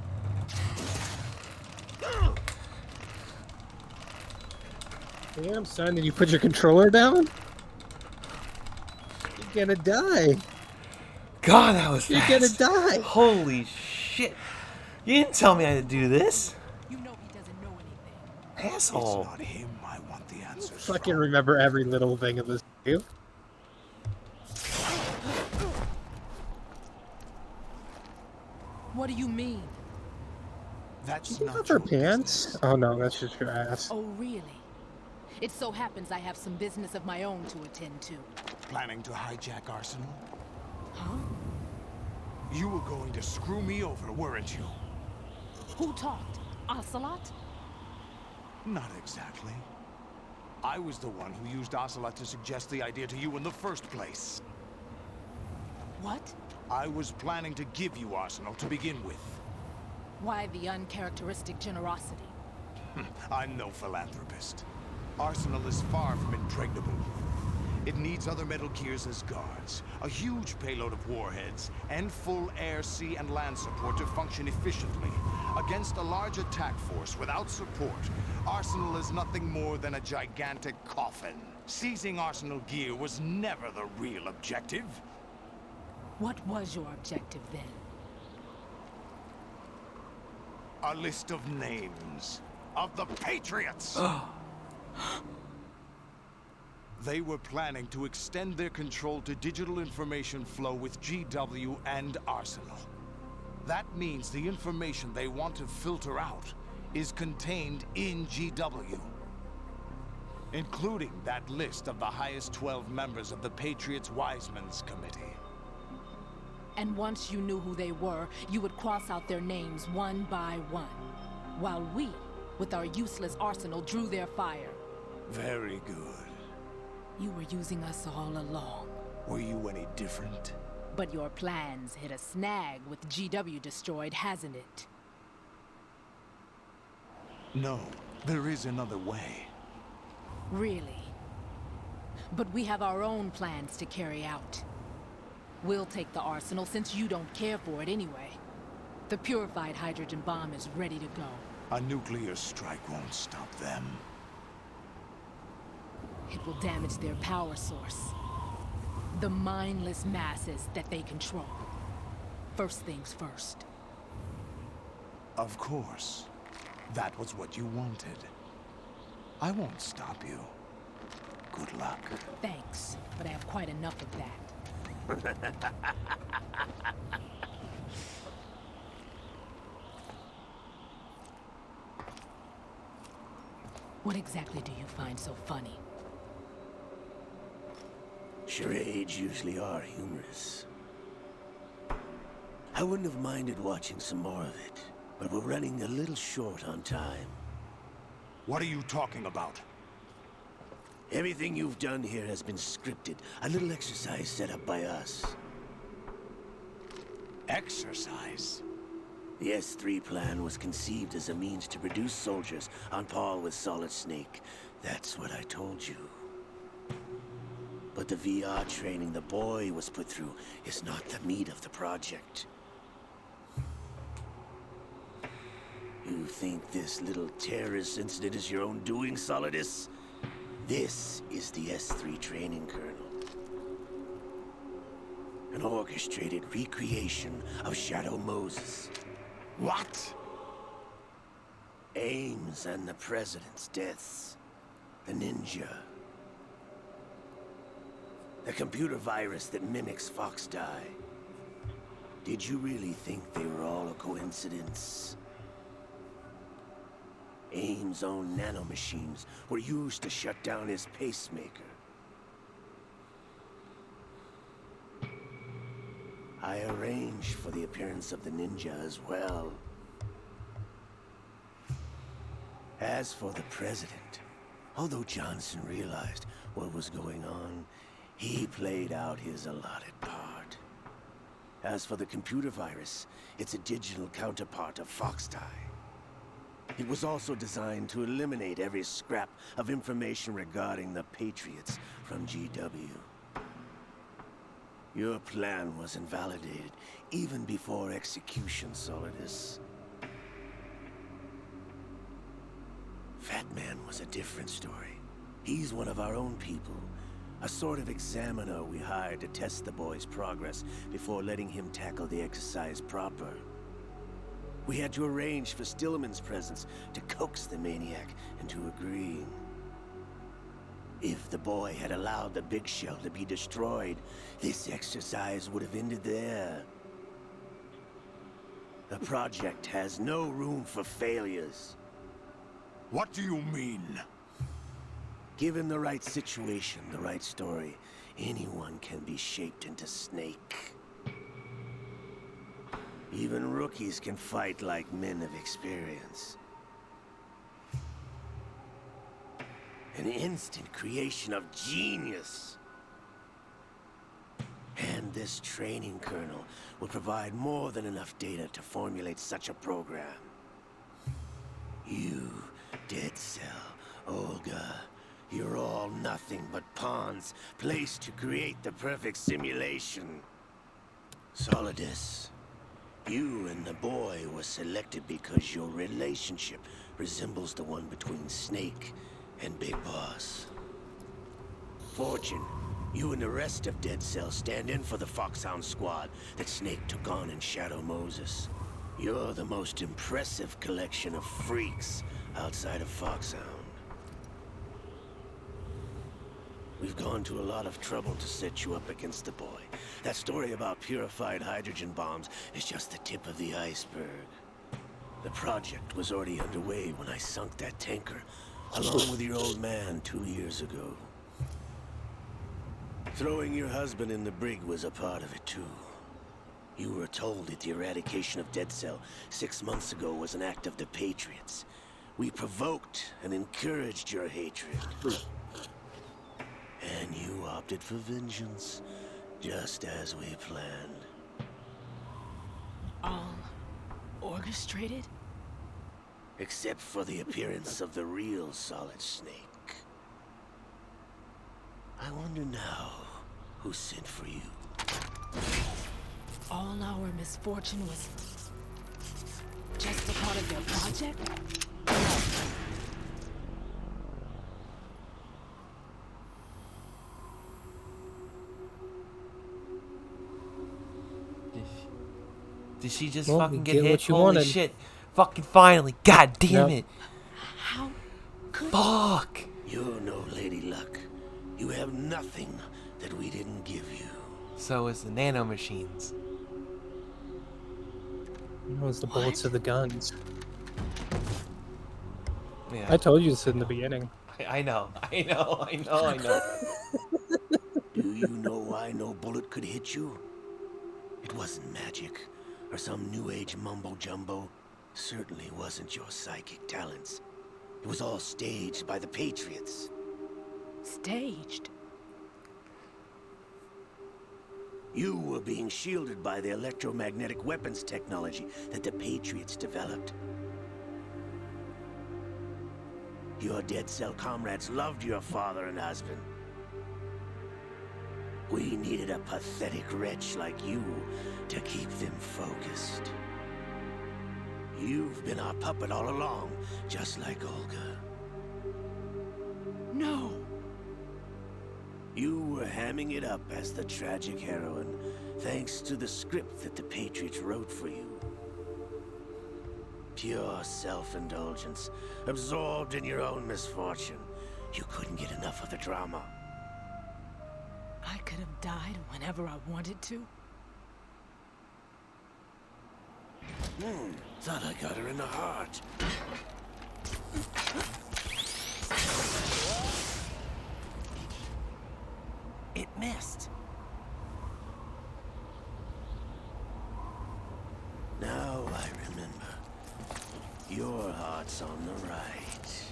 Damn, son, did you put your controller down? You're gonna die. God, that was You're fast. gonna die. Holy shit. You didn't tell me I had to do this. You know he doesn't know anything. Asshole. It's not him I want the answers Fucking remember every little thing of this game. What do you mean? That's Take not off her your pants. business. Oh no, that's just your ass. Oh, really? It so happens I have some business of my own to attend to. Planning to hijack Arsenal? Huh? You were going to screw me over, weren't you? Who talked? Ocelot? Not exactly. I was the one who used Ocelot to suggest the idea to you in the first place. What? I was planning to give you Arsenal to begin with. Why the uncharacteristic generosity? I'm no philanthropist. Arsenal is far from impregnable. It needs other Metal Gears as guards, a huge payload of warheads, and full air, sea, and land support to function efficiently. Against a large attack force without support, Arsenal is nothing more than a gigantic coffin. Seizing Arsenal gear was never the real objective. What was your objective then? A list of names of the Patriots! They were planning to extend their control to digital information flow with GW and Arsenal. That means the information they want to filter out is contained in GW, including that list of the highest 12 members of the Patriots Wiseman's Committee. And once you knew who they were, you would cross out their names one by one, while we, with our useless arsenal, drew their fire. Very good. You were using us all along. Were you any different? But your plans hit a snag with GW destroyed, hasn't it? No, there is another way. Really? But we have our own plans to carry out. We'll take the arsenal since you don't care for it anyway. The purified hydrogen bomb is ready to go. A nuclear strike won't stop them. It will damage their power source. The mindless masses that they control. First things first. Of course. That was what you wanted. I won't stop you. Good luck. Thanks, but I have quite enough of that. What exactly do you find so funny? Charades usually are humorous. I wouldn't have minded watching some more of it, but we're running a little short on time. What are you talking about? Everything you've done here has been scripted. A little exercise set up by us. Exercise? The S3 plan was conceived as a means to produce soldiers on par with Solid Snake. That's what I told you. But the VR training the boy was put through is not the meat of the project. You think this little terrorist incident is your own doing, Solidus? This is the S3 training kernel. An orchestrated recreation of Shadow Moses. What? Ames and the President's deaths. The ninja. The computer virus that mimics Foxdie. Did you really think they were all a coincidence? Ames' own nanomachines were used to shut down his pacemaker. I arranged for the appearance of the ninja as well. As for the President, although Johnson realized what was going on, he played out his allotted part. As for the computer virus, it's a digital counterpart of Foxdie. It was also designed to eliminate every scrap of information regarding the Patriots from GW. Your plan was invalidated even before execution, Solidus. Fat Man was a different story. He's one of our own people. A sort of examiner we hired to test the boy's progress before letting him tackle the exercise proper. We had to arrange for Stillman's presence to coax the maniac into agreeing. If the boy had allowed the big shell to be destroyed, this exercise would have ended there. The project has no room for failures. What do you mean? Given the right situation, the right story, anyone can be shaped into Snake. Even rookies can fight like men of experience. An instant creation of genius. And this training kernel will provide more than enough data to formulate such a program. You, Dead Cell, Olga, you're all nothing but pawns placed to create the perfect simulation. Solidus, you and the boy were selected because your relationship resembles the one between Snake and Big Boss. Fortune, you and the rest of Dead Cell stand in for the Foxhound squad that Snake took on in Shadow Moses. You're the most impressive collection of freaks outside of Foxhound. We've gone to a lot of trouble to set you up against the boy. That story about purified hydrogen bombs is just the tip of the iceberg. The project was already underway when I sunk that tanker, along with your old man 2 years ago. Throwing your husband in the brig was a part of it too. You were told that the eradication of Dead Cell 6 months ago was an act of the Patriots. We provoked and encouraged your hatred. And you opted for vengeance, just as we planned. All orchestrated? Except for the appearance of the real Solid Snake. I wonder now who sent for you. All our misfortune was just a part of their project? Did she just Well, fucking you get get hit? what you Holy wanted. shit. Fucking finally. God damn Yep. it. How could Fuck. You're no Lady Luck. You have nothing that we didn't give you. So is the nanomachines. It was the bullets of the guns. Yeah. I told you this in the beginning. I know. I know. Do you know why no bullet could hit you? It wasn't magic, or some new age mumbo-jumbo. Certainly wasn't your psychic talents. It was all staged by the Patriots. Staged? You were being shielded by the electromagnetic weapons technology that the Patriots developed. Your dead cell comrades loved your father and husband. We needed a pathetic wretch like you to keep them focused. You've been our puppet all along, just like Olga. No. You were hamming it up as the tragic heroine, thanks to the script that the Patriots wrote for you. Pure self-indulgence, absorbed in your own misfortune. You couldn't get enough of the drama. I could have died whenever I wanted to. Thought I got her in the heart. It missed. Now I remember. Your heart's on the right.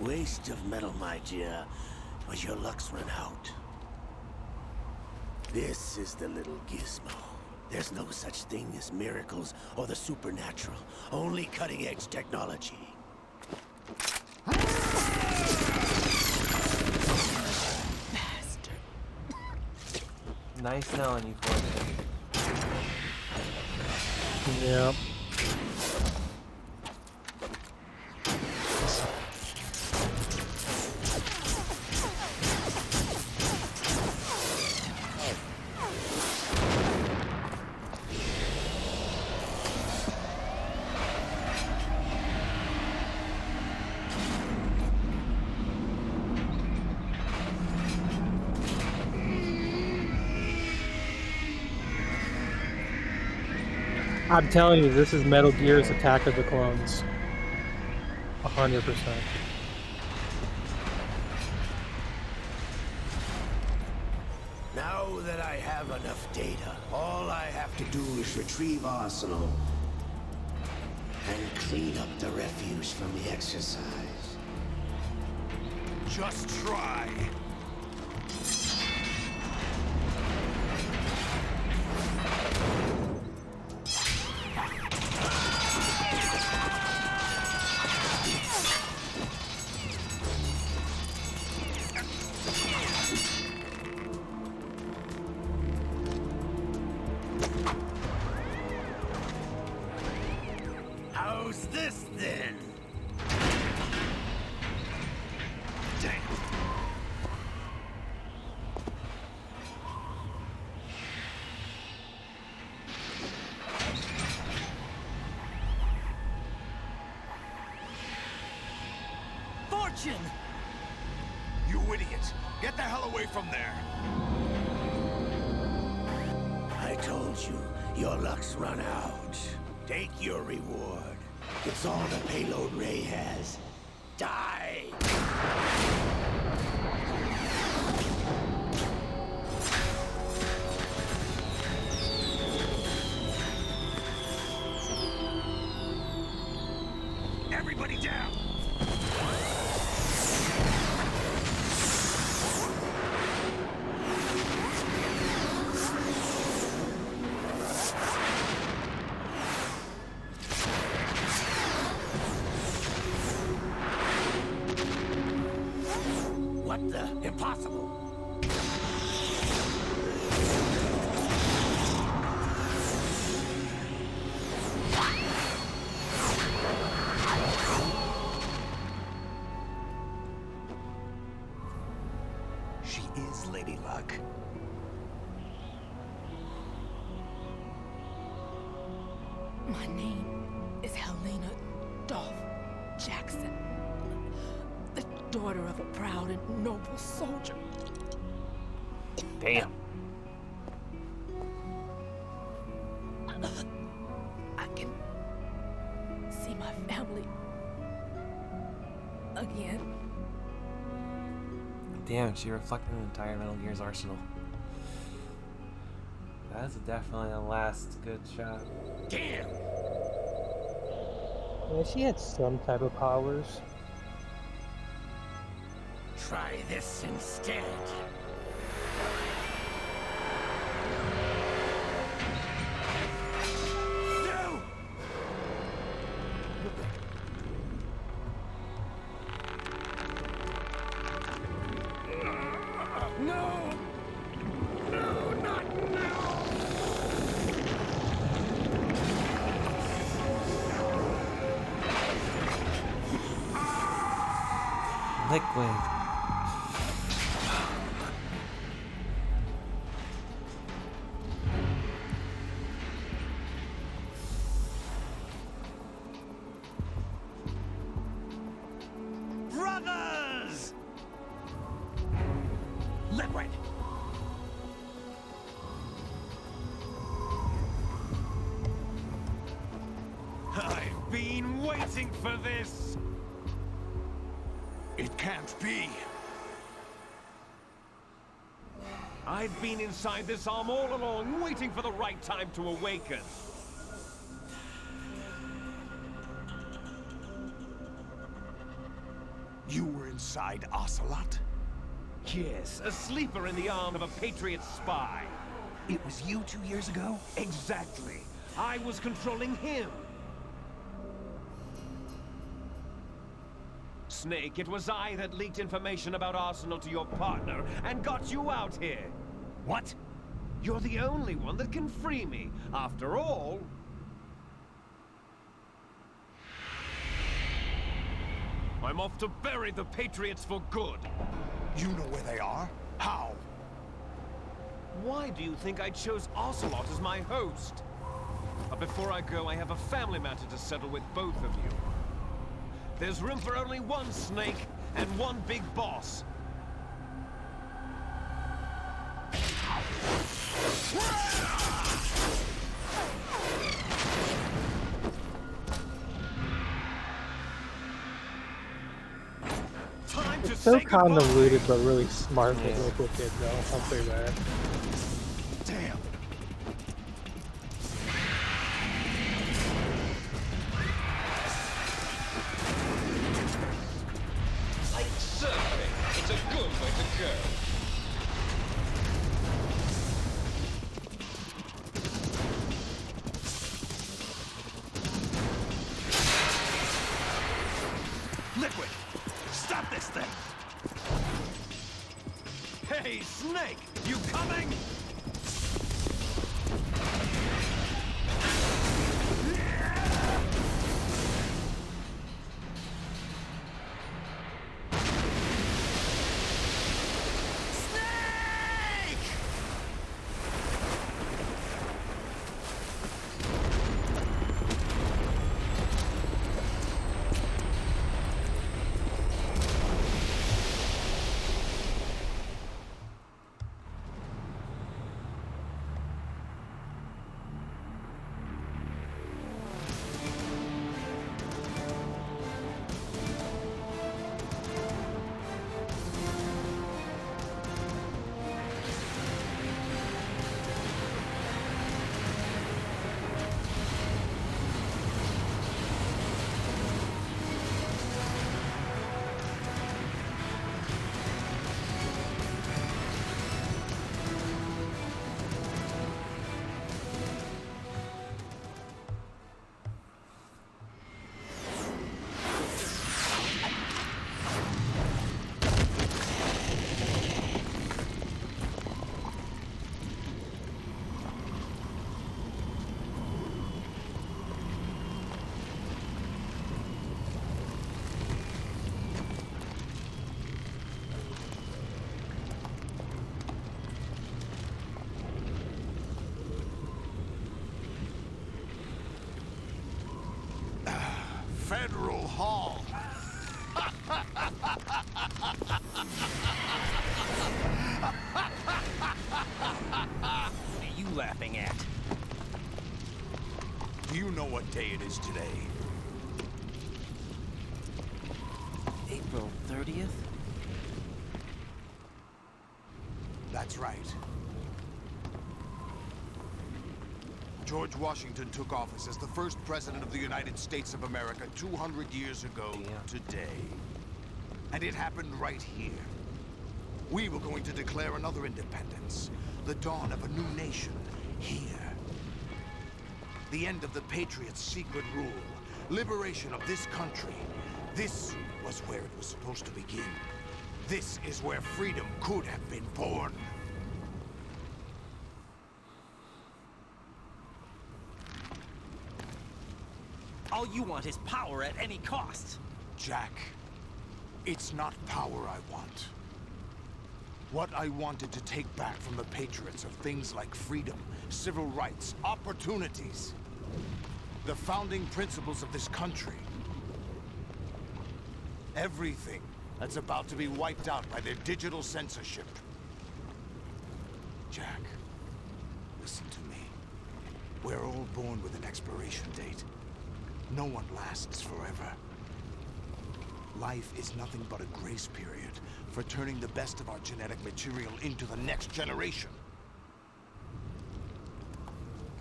Waste of metal, my dear, but your luck's run out. This is the little gizmo. There's no such thing as miracles or the supernatural, only cutting-edge technology. Bastard. Nice knowing you for it. Yep. I'm telling you, this is Metal Gear's Attack of the Clones. 100%. Now that I have enough data, all I have to do is retrieve Arsenal and clean up the refuse from the exercise. Just try. How's this then? Damn. Fortune! You idiot! Get the hell away from there! I told you, your luck's run out. Take your reward. It's all the payload Ray has. Die! Everybody down! What the? Impossible! She is Lady Luck. My name is Helena Dolph Jackson. daughter of a proud and noble soldier. Damn. I can see my family again. Damn, she reflected an entire Metal Gear's arsenal. That's definitely a last good shot. Damn! Yeah, she had some type of powers. Try this instead. No! No! No, not now! Liquid. Brothers! Liquid! I've been waiting for this! It can't be. I've been inside this arm all along, waiting for the right time to awaken. You were inside Ocelot? Yes, a sleeper in the arm of a Patriot spy. It was you 2 years ago? Exactly. I was controlling him. Snake, it was I that leaked information about Arsenal to your partner and got you out here. What? You're the only one that can free me. After all... I'm off to bury the Patriots for good. You know where they are? How? Why do you think I chose Ocelot as my host? But before I go, I have a family matter to settle with both of you. There's room for only one Snake and one big boss. Time to So say goodbye. convoluted, but really smart Yeah. with local kid, though. I'll say that. Damn. Like surfing, it's a good way to go. Liquid! Stop this thing! Hey, Snake! You coming? you laughing at? Do you know what day it is today? April 30th? That's right. George Washington took office as the first president of the United States of America 200 years ago today. And it happened right here. We were going to declare another independence, the dawn of a new nation, here. The end of the Patriots' secret rule, liberation of this country. This was where it was supposed to begin. This is where freedom could have been born. All you want is power at any cost. Jack, it's not power I want. What I wanted to take back from the Patriots are things like freedom, civil rights, opportunities. The founding principles of this country. Everything that's about to be wiped out by their digital censorship. Jack, listen to me. We're all born with an expiration date. No one lasts forever. Life is nothing but a grace period for turning the best of our genetic material into the next generation.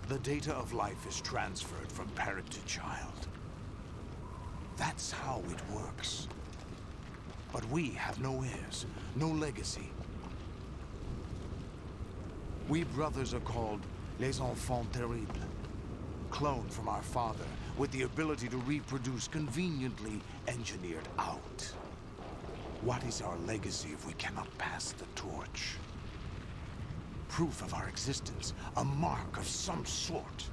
The data of life is transferred from parent to child. That's how it works. But we have no heirs, no legacy. We brothers are called les enfants terribles. Cloned from our father, with the ability to reproduce conveniently engineered out. What is our legacy if we cannot pass the torch? Proof of our existence, a mark of some sort.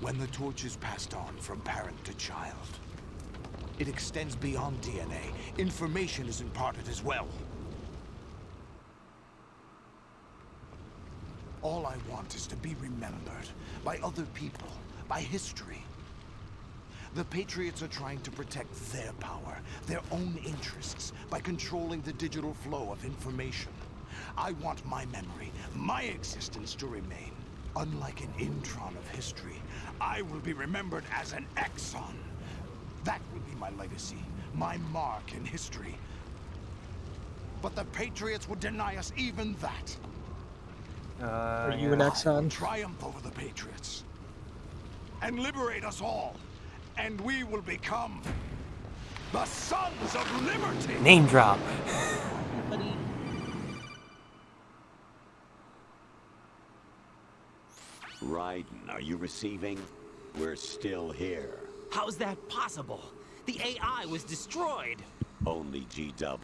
When the torch is passed on from parent to child, it extends beyond DNA. Information is imparted as well. All I want is to be remembered by other people, by history. The Patriots are trying to protect their power, their own interests, by controlling the digital flow of information. I want my memory, my existence to remain. Unlike an intron of history, I will be remembered as an exon. That will be my legacy, my mark in history. But the Patriots would deny us even that. Are you an Exxon? Triumph over the Patriots. And liberate us all. And we will become the Sons of Liberty. Name drop. Raiden, are you receiving? We're still here. How's that possible? The AI was destroyed. Only GW.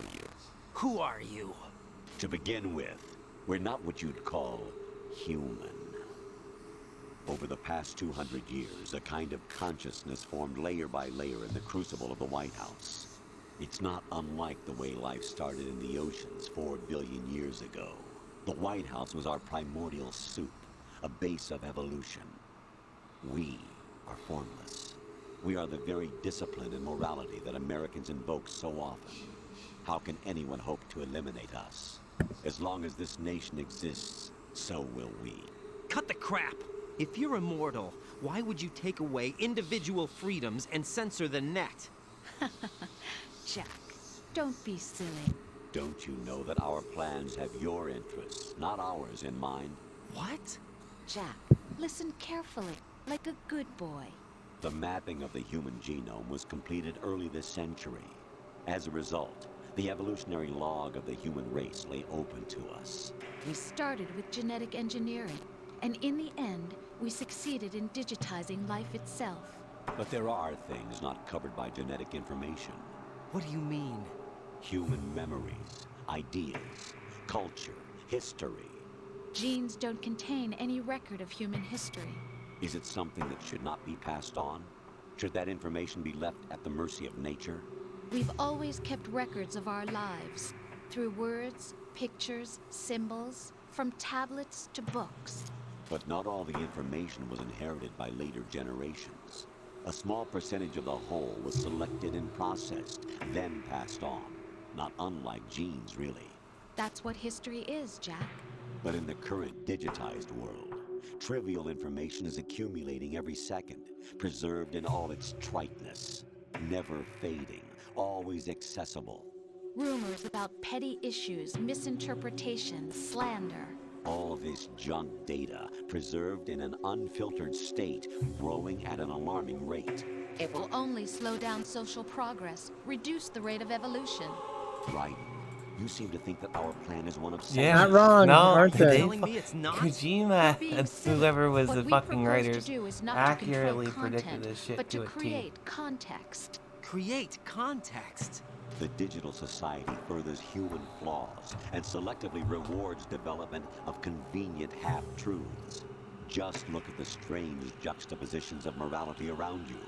Who are you? To begin with, we're not what you'd call human. Over the past 200 years, a kind of consciousness formed layer by layer in the crucible of the White House. It's not unlike the way life started in the oceans 4 billion years ago. The White House was our primordial soup, a base of evolution. We are formless. We are the very discipline and morality that Americans invoke so often. How can anyone hope to eliminate us? As long as this nation exists, so will we. Cut the crap! If you're immortal, why would you take away individual freedoms and censor the net? Jack, don't be silly. Don't you know that our plans have your interests, not ours, in mind? What? Jack, listen carefully, like a good boy. The mapping of the human genome was completed early this century. As a result, the evolutionary log of the human race lay open to us. We started with genetic engineering, and in the end, we succeeded in digitizing life itself. But there are things not covered by genetic information. What do you mean? Human memories, ideas, culture, history. Genes don't contain any record of human history. Is it something that should not be passed on? Should that information be left at the mercy of nature? We've always kept records of our lives, through words, pictures, symbols, from tablets to books. But not all the information was inherited by later generations. A small percentage of the whole was selected and processed, then passed on. Not unlike genes, really. That's what history is, Jack. But in the current digitized world, trivial information is accumulating every second, preserved in all its triteness, never fading, always accessible. Rumors about petty issues, misinterpretations, slander. All this junk data, preserved in an unfiltered state, growing at an alarming rate. It will only slow down social progress, reduce the rate of evolution. Right. You seem to think that our plan is one of Yeah, Not wrong, no, aren't they? Telling me it's not? Kojima and whoever was What the we fucking propose to writers do is not to accurately control predicted content, this shit but to to a T. create context. Create context. The digital society furthers human flaws and selectively rewards development of convenient half-truths. Just look at the strange juxtapositions of morality around you.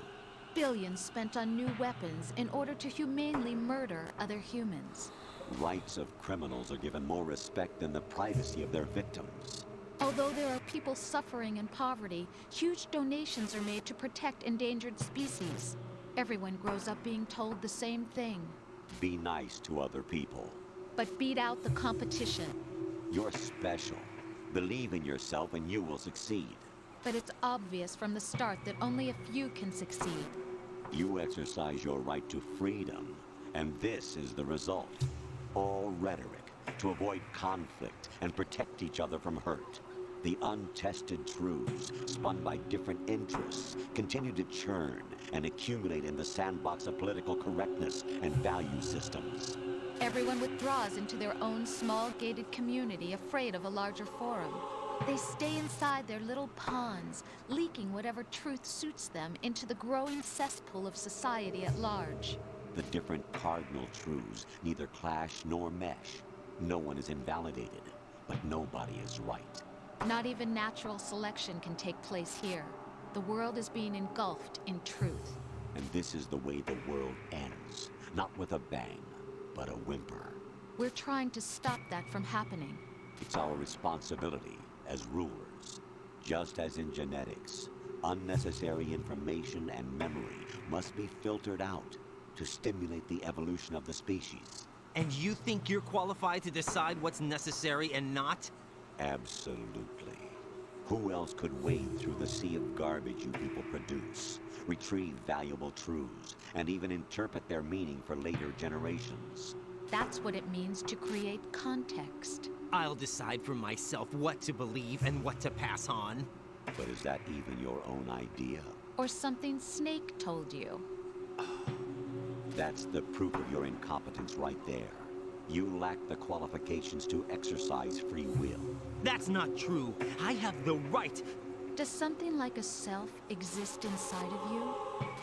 Billions spent on new weapons in order to humanely murder other humans. Rights of criminals are given more respect than the privacy of their victims. Although there are people suffering in poverty, huge donations are made to protect endangered species. Everyone grows up being told the same thing. Be nice to other people. But beat out the competition. You're special. Believe in yourself and you will succeed. But it's obvious from the start that only a few can succeed. You exercise your right to freedom, and this is the result. All rhetoric to avoid conflict and protect each other from hurt. The untested truths, spun by different interests, continue to churn and accumulate in the sandbox of political correctness and value systems. Everyone withdraws into their own small gated community, afraid of a larger forum. They stay inside their little ponds, leaking whatever truth suits them into the growing cesspool of society at large. The different cardinal truths neither clash nor mesh. No one is invalidated, but nobody is right. Not even natural selection can take place here. The world is being engulfed in truth. And this is the way the world ends. Not with a bang, but a whimper. We're trying to stop that from happening. It's our responsibility as rulers. Just as in genetics, unnecessary information and memory must be filtered out to stimulate the evolution of the species. And you think you're qualified to decide what's necessary and not? Absolutely. Who else could wade through the sea of garbage you people produce, retrieve valuable truths, and even interpret their meaning for later generations? That's what it means to create context. I'll decide for myself what to believe and what to pass on. But is that even your own idea? Or something Snake told you. That's the proof of your incompetence right there. You lack the qualifications to exercise free will. That's not true. I have the right. Does something like a self exist inside of you?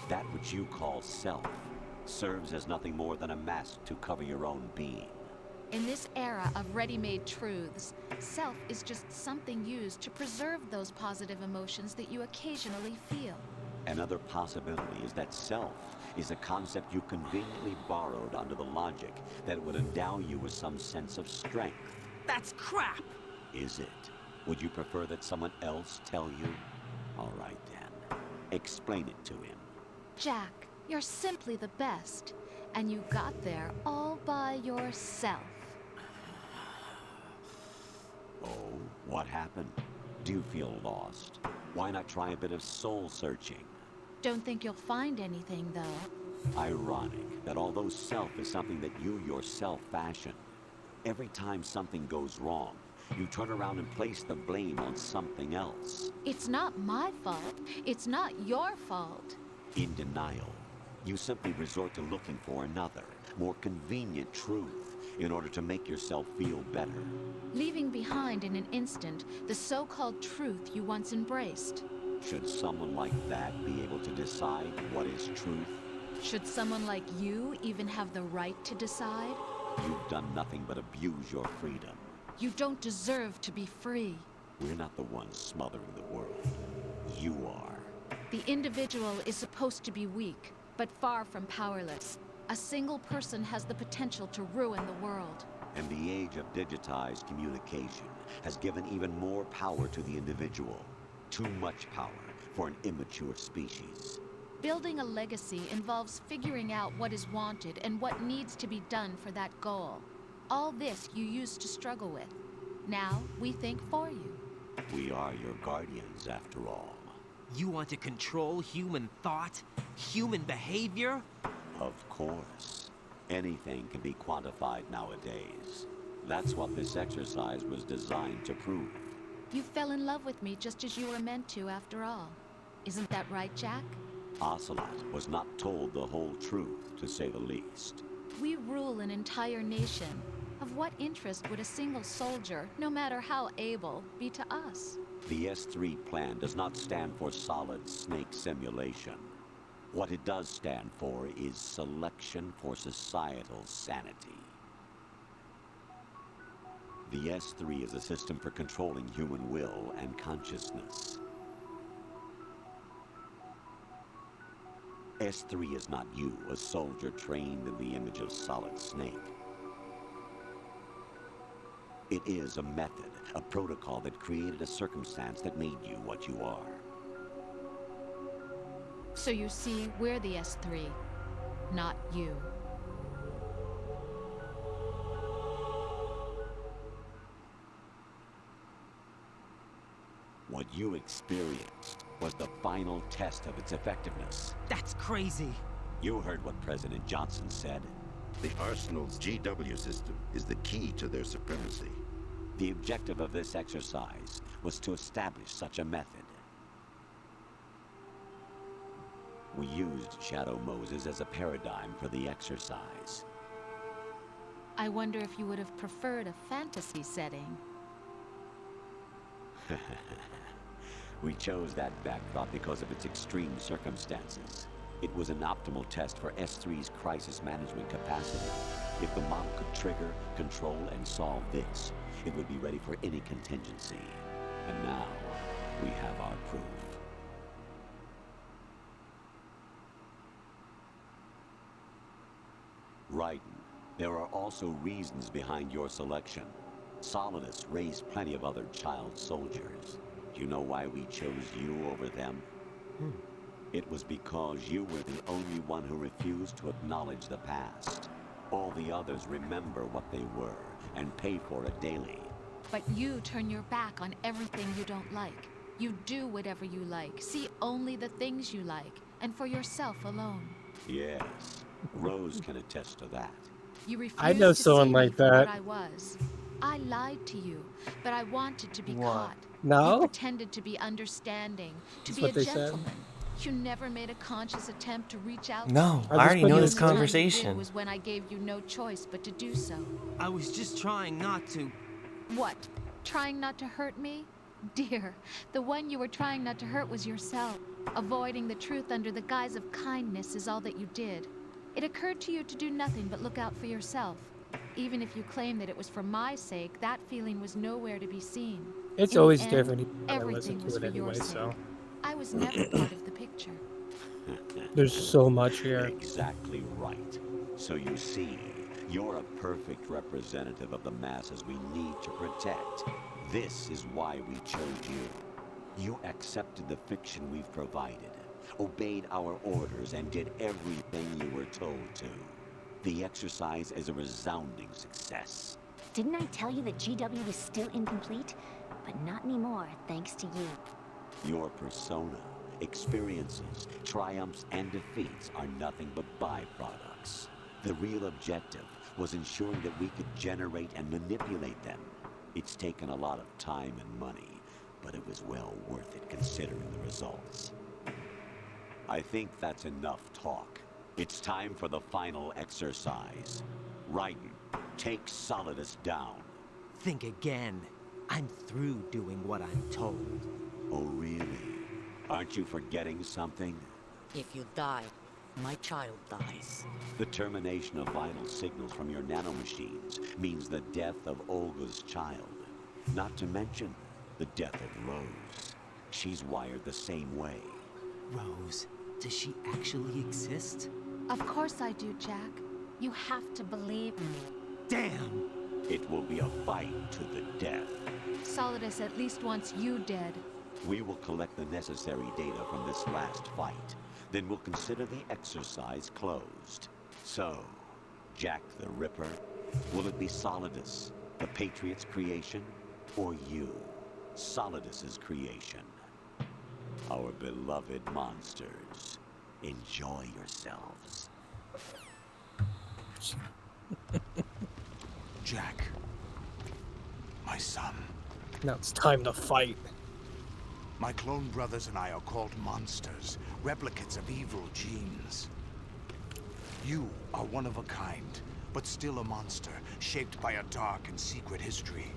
That which you call self serves as nothing more than a mask to cover your own being. In this era of ready-made truths, self is just something used to preserve those positive emotions that you occasionally feel. Another possibility is that self is a concept you conveniently borrowed under the logic that it would endow you with some sense of strength. That's crap! Is it? Would you prefer that someone else tell you? All right then. Explain it to him. Jack, you're simply the best. And you got there all by yourself. Oh, what happened? Do you feel lost? Why not try a bit of soul searching? Don't think you'll find anything, though. Ironic that although self is something that you yourself fashion, every time something goes wrong, you turn around and place the blame on something else. It's not my fault. It's not your fault. In denial, you simply resort to looking for another, more convenient truth in order to make yourself feel better. Leaving behind in an instant the so-called truth you once embraced. Should someone like that be able to decide what is truth? Should someone like you even have the right to decide? You've done nothing but abuse your freedom. You don't deserve to be free. We're not the ones smothering the world. You are. The individual is supposed to be weak, but far from powerless. A single person has the potential to ruin the world. And the age of digitized communication has given even more power to the individual. Too much power for an immature species. Building a legacy involves figuring out what is wanted and what needs to be done for that goal. All this you used to struggle with. Now we think for you. We are your guardians, after all. You want to control human thought? Human behavior? Of course. Anything can be quantified nowadays. That's what this exercise was designed to prove. You fell in love with me just as you were meant to, after all. Isn't that right, Jack? Ocelot was not told the whole truth, to say the least. We rule an entire nation. Of what interest would a single soldier, no matter how able, be to us? The S3 plan does not stand for solid snake simulation. What it does stand for is selection for societal sanity. The S3 is a system for controlling human will and consciousness. S3 is not you, a soldier trained in the image of Solid Snake. It is a method, a protocol that created a circumstance that made you what you are. So you see, we're the S3, not you. What you experienced was the final test of its effectiveness. That's crazy. You heard what President Johnson said. The Arsenal's GW system is the key to their supremacy. The objective of this exercise was to establish such a method. We used Shadow Moses as a paradigm for the exercise. I wonder if you would have preferred a fantasy setting. We chose that backdrop because of its extreme circumstances. It was an optimal test for S3's crisis management capacity. If the model could trigger, control, and solve this, it would be ready for any contingency. And now, we have our proof. Raiden, there are also reasons behind your selection. Solidus raised plenty of other child soldiers. Do you know why we chose you over them? It was because you were the only one who refused to acknowledge the past. All the others remember what they were and pay for it daily. But you turn your back on everything you don't like. You do whatever you like, see only the things you like, and for yourself alone. Yes, Rose can attest to that. You refused I know to someone see me like for that. what I was. I lied to you, but I wanted to be What? caught. No? You pretended to be understanding, to That's be what a they said. gentleman. You never made a conscious attempt to reach out No, to me. I already know this The only time you did conversation. was when I gave you no choice but to do so. I was just trying not to. What? Trying not to hurt me? Dear, the one you were trying not to hurt was yourself. Avoiding the truth under the guise of kindness is all that you did. It occurred to you to do nothing but look out for yourself. Even if you claim that it was for my sake, that feeling was nowhere to be seen. It's In the always end, different when I listen everything to was it for your anyway, sake. so. I was never part of the picture. There's so much here. Exactly right. So you see, you're a perfect representative of the masses we need to protect. This is why we chose you. You accepted the fiction we've provided, obeyed our orders, and did everything you were told to. The exercise is a resounding success. Didn't I tell you that GW was still incomplete? But not anymore, thanks to you. Your persona, experiences, triumphs, and defeats are nothing but byproducts. The real objective was ensuring that we could generate and manipulate them. It's taken a lot of time and money, but it was well worth it considering the results. I think that's enough talk. It's time for the final exercise. Raiden, take Solidus down. Think again. I'm through doing what I'm told. Oh, really? Aren't you forgetting something? If you die, my child dies. The termination of vital signals from your nanomachines means the death of Olga's child. Not to mention the death of Rose. She's wired the same way. Rose, does she actually exist? Of course I do, Jack. You have to believe me. Damn! It will be a fight to the death. Solidus at least wants you dead. We will collect the necessary data from this last fight. Then we'll consider the exercise closed. So, Jack the Ripper, Will it be Solidus, the Patriots' creation, or you, Solidus's creation? Our beloved monsters, enjoy yourselves. Jack, my son. Now it's time to fight. My clone brothers and I are called monsters, replicates of evil genes. You are one of a kind, but still a monster, shaped by a dark and secret history.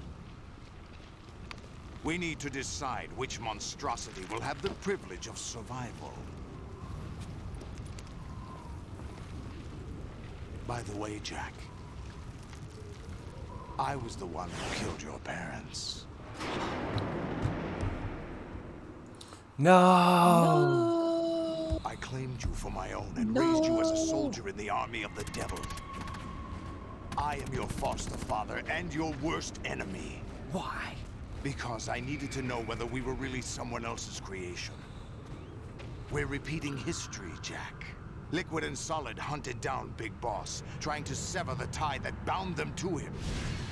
We need to decide which monstrosity will have the privilege of survival. By the way, Jack, I was the one who killed your parents. No! I claimed you for my own and raised you as a soldier in the army of the devil. I am your foster father and your worst enemy. Why? Because I needed to know whether we were really someone else's creation. We're repeating history, Jack. Liquid and Solid hunted down Big Boss, trying to sever the tie that bound them to him.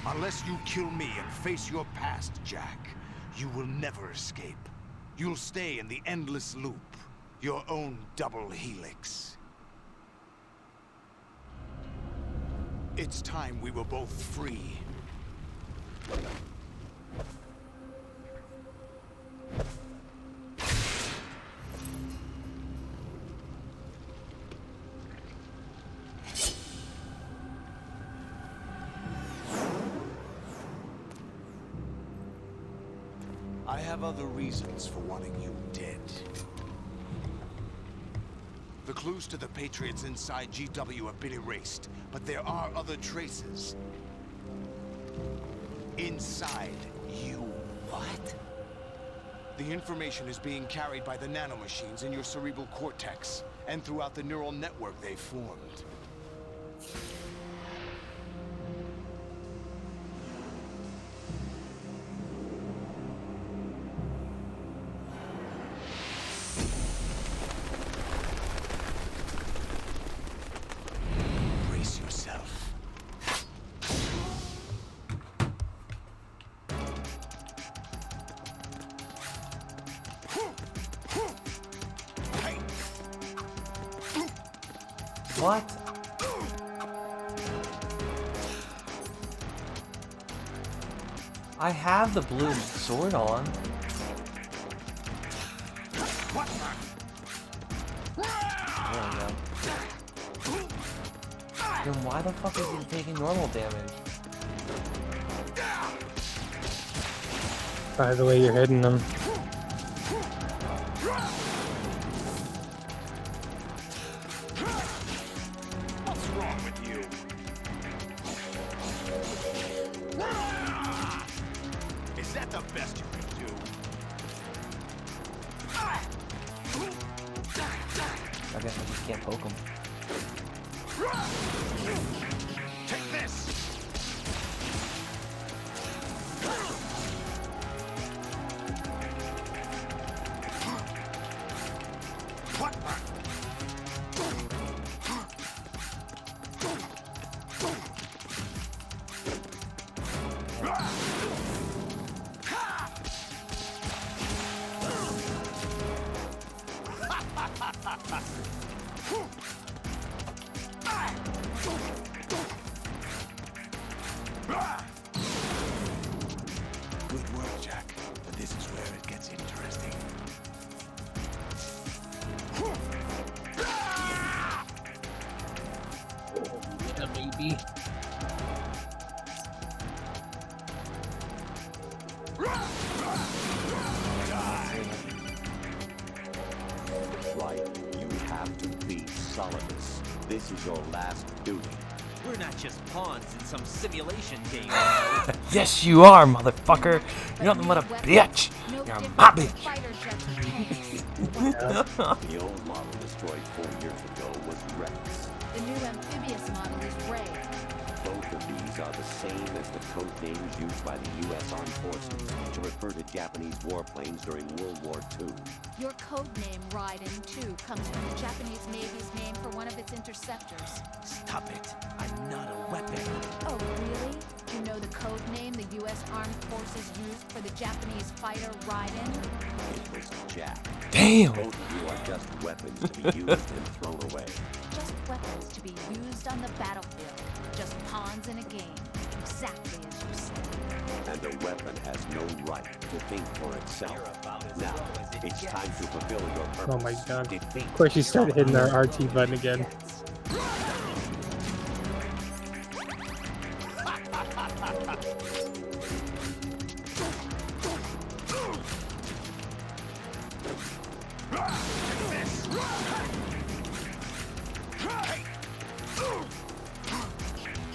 Unless you kill me and face your past, Jack, you will never escape. You'll stay in the endless loop, your own double helix. It's time we were both free. I have other reasons for wanting you dead. The clues to the Patriots inside GW have been erased, but there are other traces. Inside you. What? The information is being carried by the nanomachines in your cerebral cortex, and throughout the neural network they formed. Brace yourself. What? I have the blue sword on. There we go. Then why the fuck is he taking normal damage? By the way you're hitting them. What's wrong with you? Is that the best you can do? I guess I just can't poke him. Take this! What? Good work, Jack. But this is where it gets interesting. Yeah, baby. Right, you have to beat Solidus. This is your last duty. We're not just pawns in some simulation game. Yes, you are, motherfucker. You're nothing but a bitch. You're my bitch. The old model destroyed 4 years ago was Rex. The new amphibious model is Ray. Both of these These are the same as the code names used by the U.S. Armed Forces to refer to Japanese warplanes during World War II. Your code name, Raiden, too, comes from the Japanese Navy's name for one of its interceptors. Stop it. I'm not a weapon. Oh, really? You know the code name the U.S. Armed Forces used for the Japanese fighter Raiden? It was Jack. Damn! Both of you are just weapons to be used and thrown away. Just weapons to be used on the battlefield. Just pawns in a game. Exactly as you said. And a weapon has no right to think for itself. Now, it's time to fulfill your purpose. Oh my god. Defeat Of course, she started hitting her RT button again.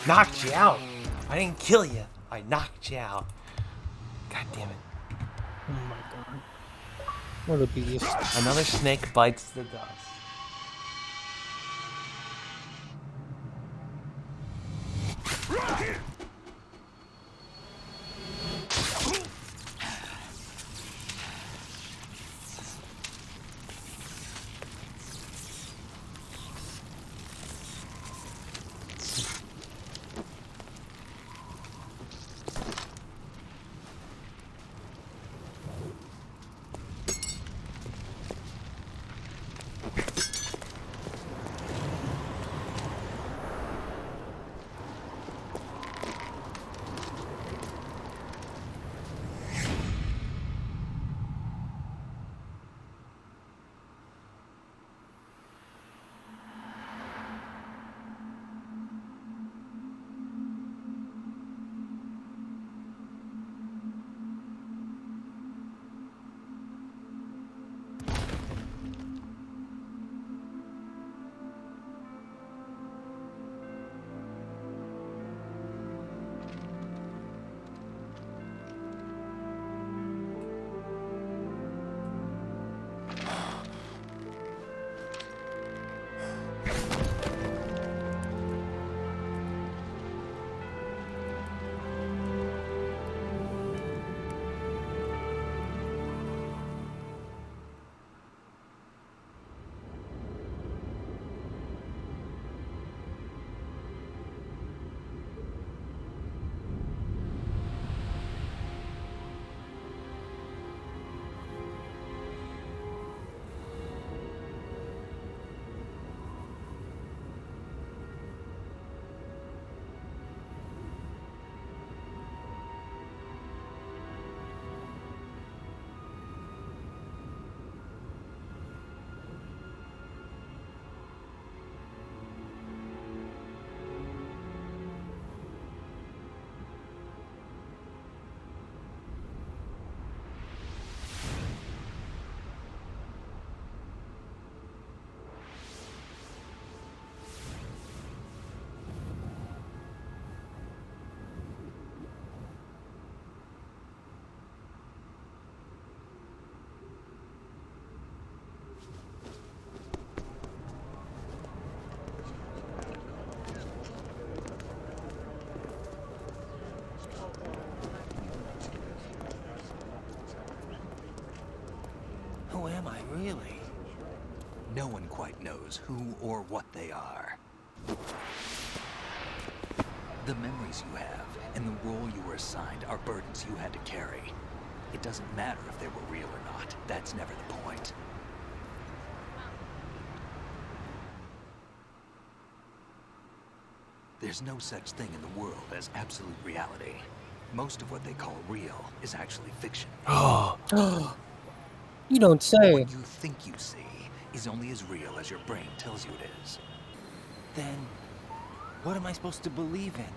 Knocked you out. I didn't kill you. I knocked you out. God damn it. Oh my god. What a beast. Another snake bites the dust. Who am I, really? No one quite knows who or what they are. The memories you have and the role you were assigned are burdens you had to carry. It doesn't matter if they were real or not. That's never the point. There's no such thing in the world as absolute reality. Most of what they call real is actually fiction. Oh. You don't say. What you think you see is only as real as your brain tells you it is. Then, what am I supposed to believe in?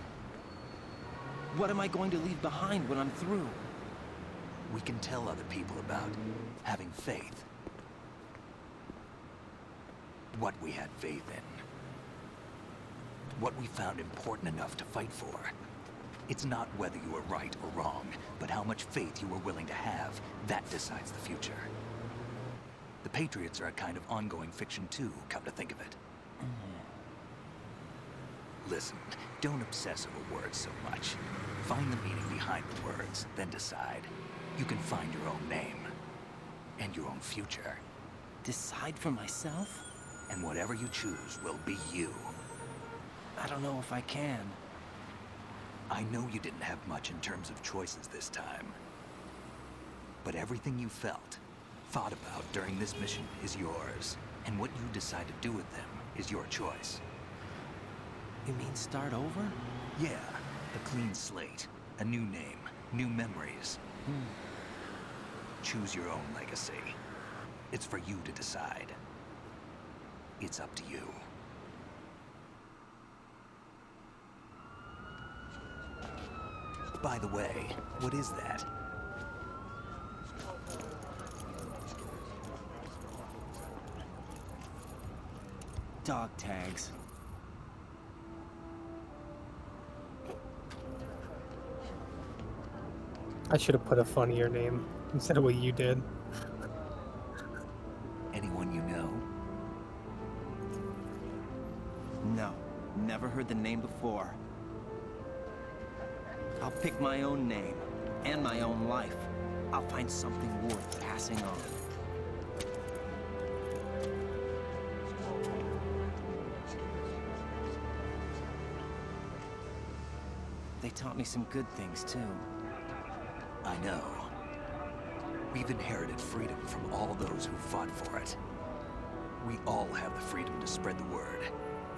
What am I going to leave behind when I'm through? We can tell other people about having faith. What we had faith in. What we found important enough to fight for. It's not whether you were right or wrong, but how much faith you were willing to have. That decides the future. The Patriots are a kind of ongoing fiction too, come to think of it. Listen, Don't obsess over words so much. Find the meaning behind the words, then decide. You can find your own name. And your own future. Decide for myself? And whatever you choose will be you. I don't know if I can. I know you didn't have much in terms of choices this time. But everything you felt, thought about during this mission is yours. And what you decide to do with them is your choice. You mean start over? Yeah, a clean slate, a new name, new memories. Choose your own legacy. It's for you to decide. It's up to you. By the way, what is that? Dog tags. I should have put a funnier name instead of what you did. Anyone you know? No, never heard the name before. I'll pick my own name and my own life. I'll find something worth passing on. They taught me some good things too. I know. We've inherited freedom from all those who fought for it. We all have the freedom to spread the word,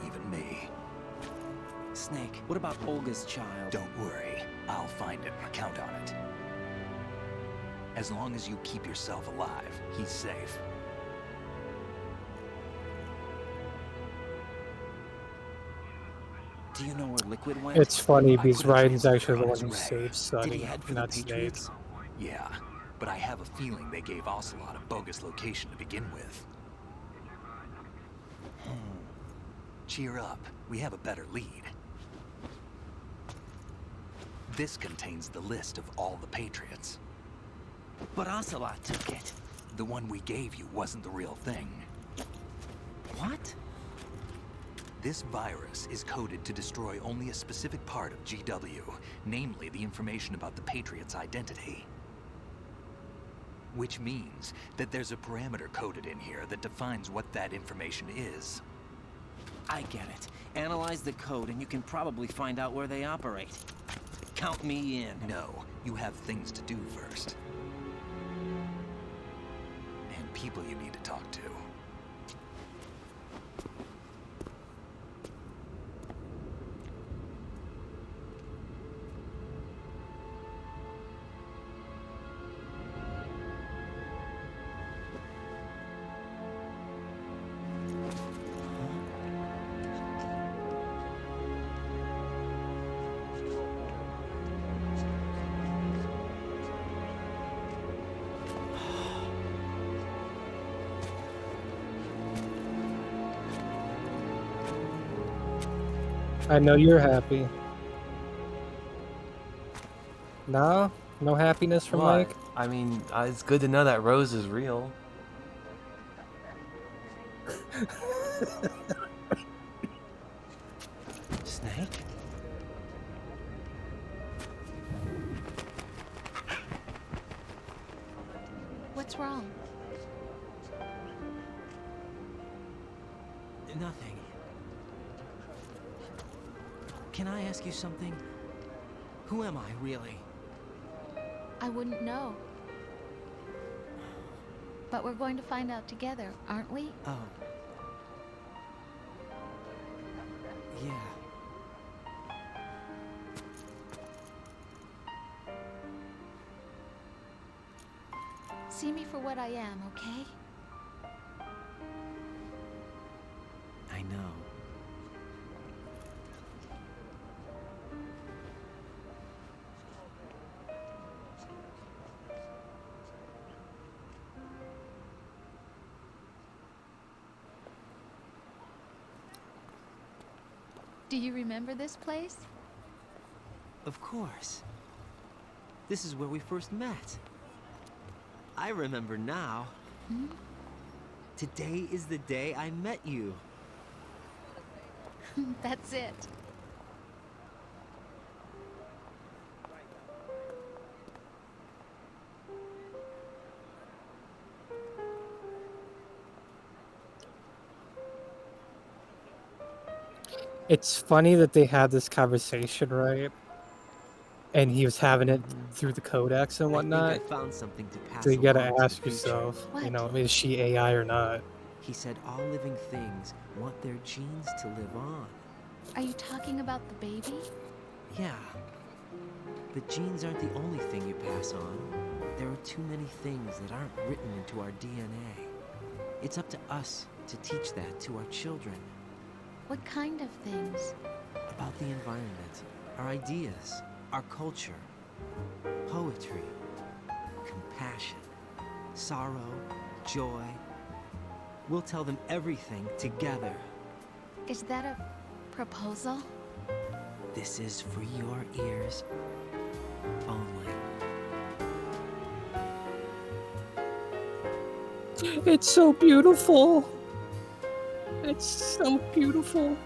even me. Snake, what about Olga's child? Don't worry, I'll find him. Count on it. As long as you keep yourself alive, he's safe. Do you know where Liquid went? It's funny because Raiden's actually the one who saved Sunny, not Snake. Yeah, but I have a feeling they gave Ocelot a bogus location to begin with. Cheer up, we have a better lead. This contains the list of all the Patriots. But Ocelot took it. The one we gave you wasn't the real thing. What? This virus is coded to destroy only a specific part of GW, namely the information about the Patriot's identity. Which means that there's a parameter coded in here that defines what that information is. I get it. Analyze the code and you can probably find out where they operate. Count me in. No, you have things to do first. And people you need to talk to. I know you're happy. No? No happiness from What? Mike? I mean, it's good to know that Rose is real. Snake? What's wrong? Nothing. Can I ask you something? Who am I, really? I wouldn't know. But we're going to find out together, aren't we? Oh. Yeah. See me for what I am, okay? I know. Do you remember this place? Of course. This is where we first met. I remember now. Hmm? Today is the day I met you. That's it. It's funny that they had this conversation, right? And he was having it through the codex and whatnot. I found something to pass So you gotta along to ask the future. yourself, you know, is she AI or not? He said all living things want their genes to live on. Are you talking about the baby? Yeah. But genes aren't the only thing you pass on. There are too many things that aren't written into our DNA. It's up to us to teach that to our children. What kind of things? About the environment, our ideas, our culture, poetry, compassion, sorrow, joy. We'll tell them everything together. Is that a proposal? This is for your ears only. It's so beautiful. It's so beautiful.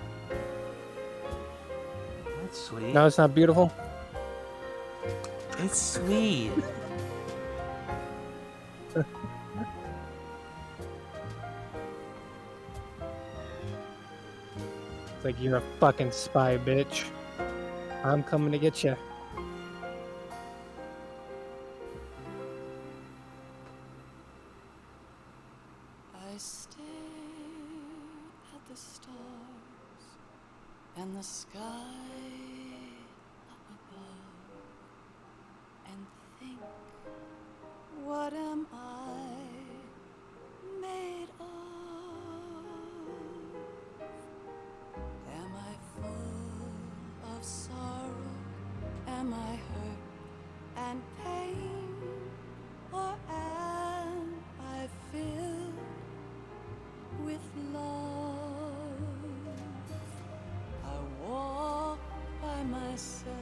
That's sweet. No, it's not beautiful. It's sweet. It's like you're a fucking spy, bitch. I'm coming to get you. I stare at the stars and the sky up above and think, what am I made of? Am I full of sorrow? Am I hurt and pain? Or am I filled with love? I walk by myself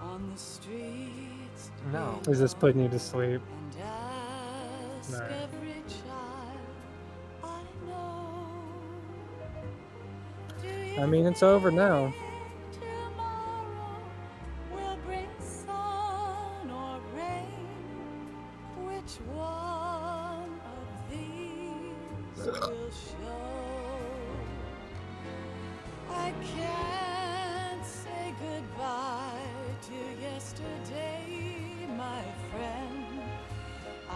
on the streets. No. Is this putting you to sleep? And ask No. every child I know. I mean, it's over now. Tomorrow will bring sun or rain. Which one of these will show? I can't say goodbye to yesterday, my friend. I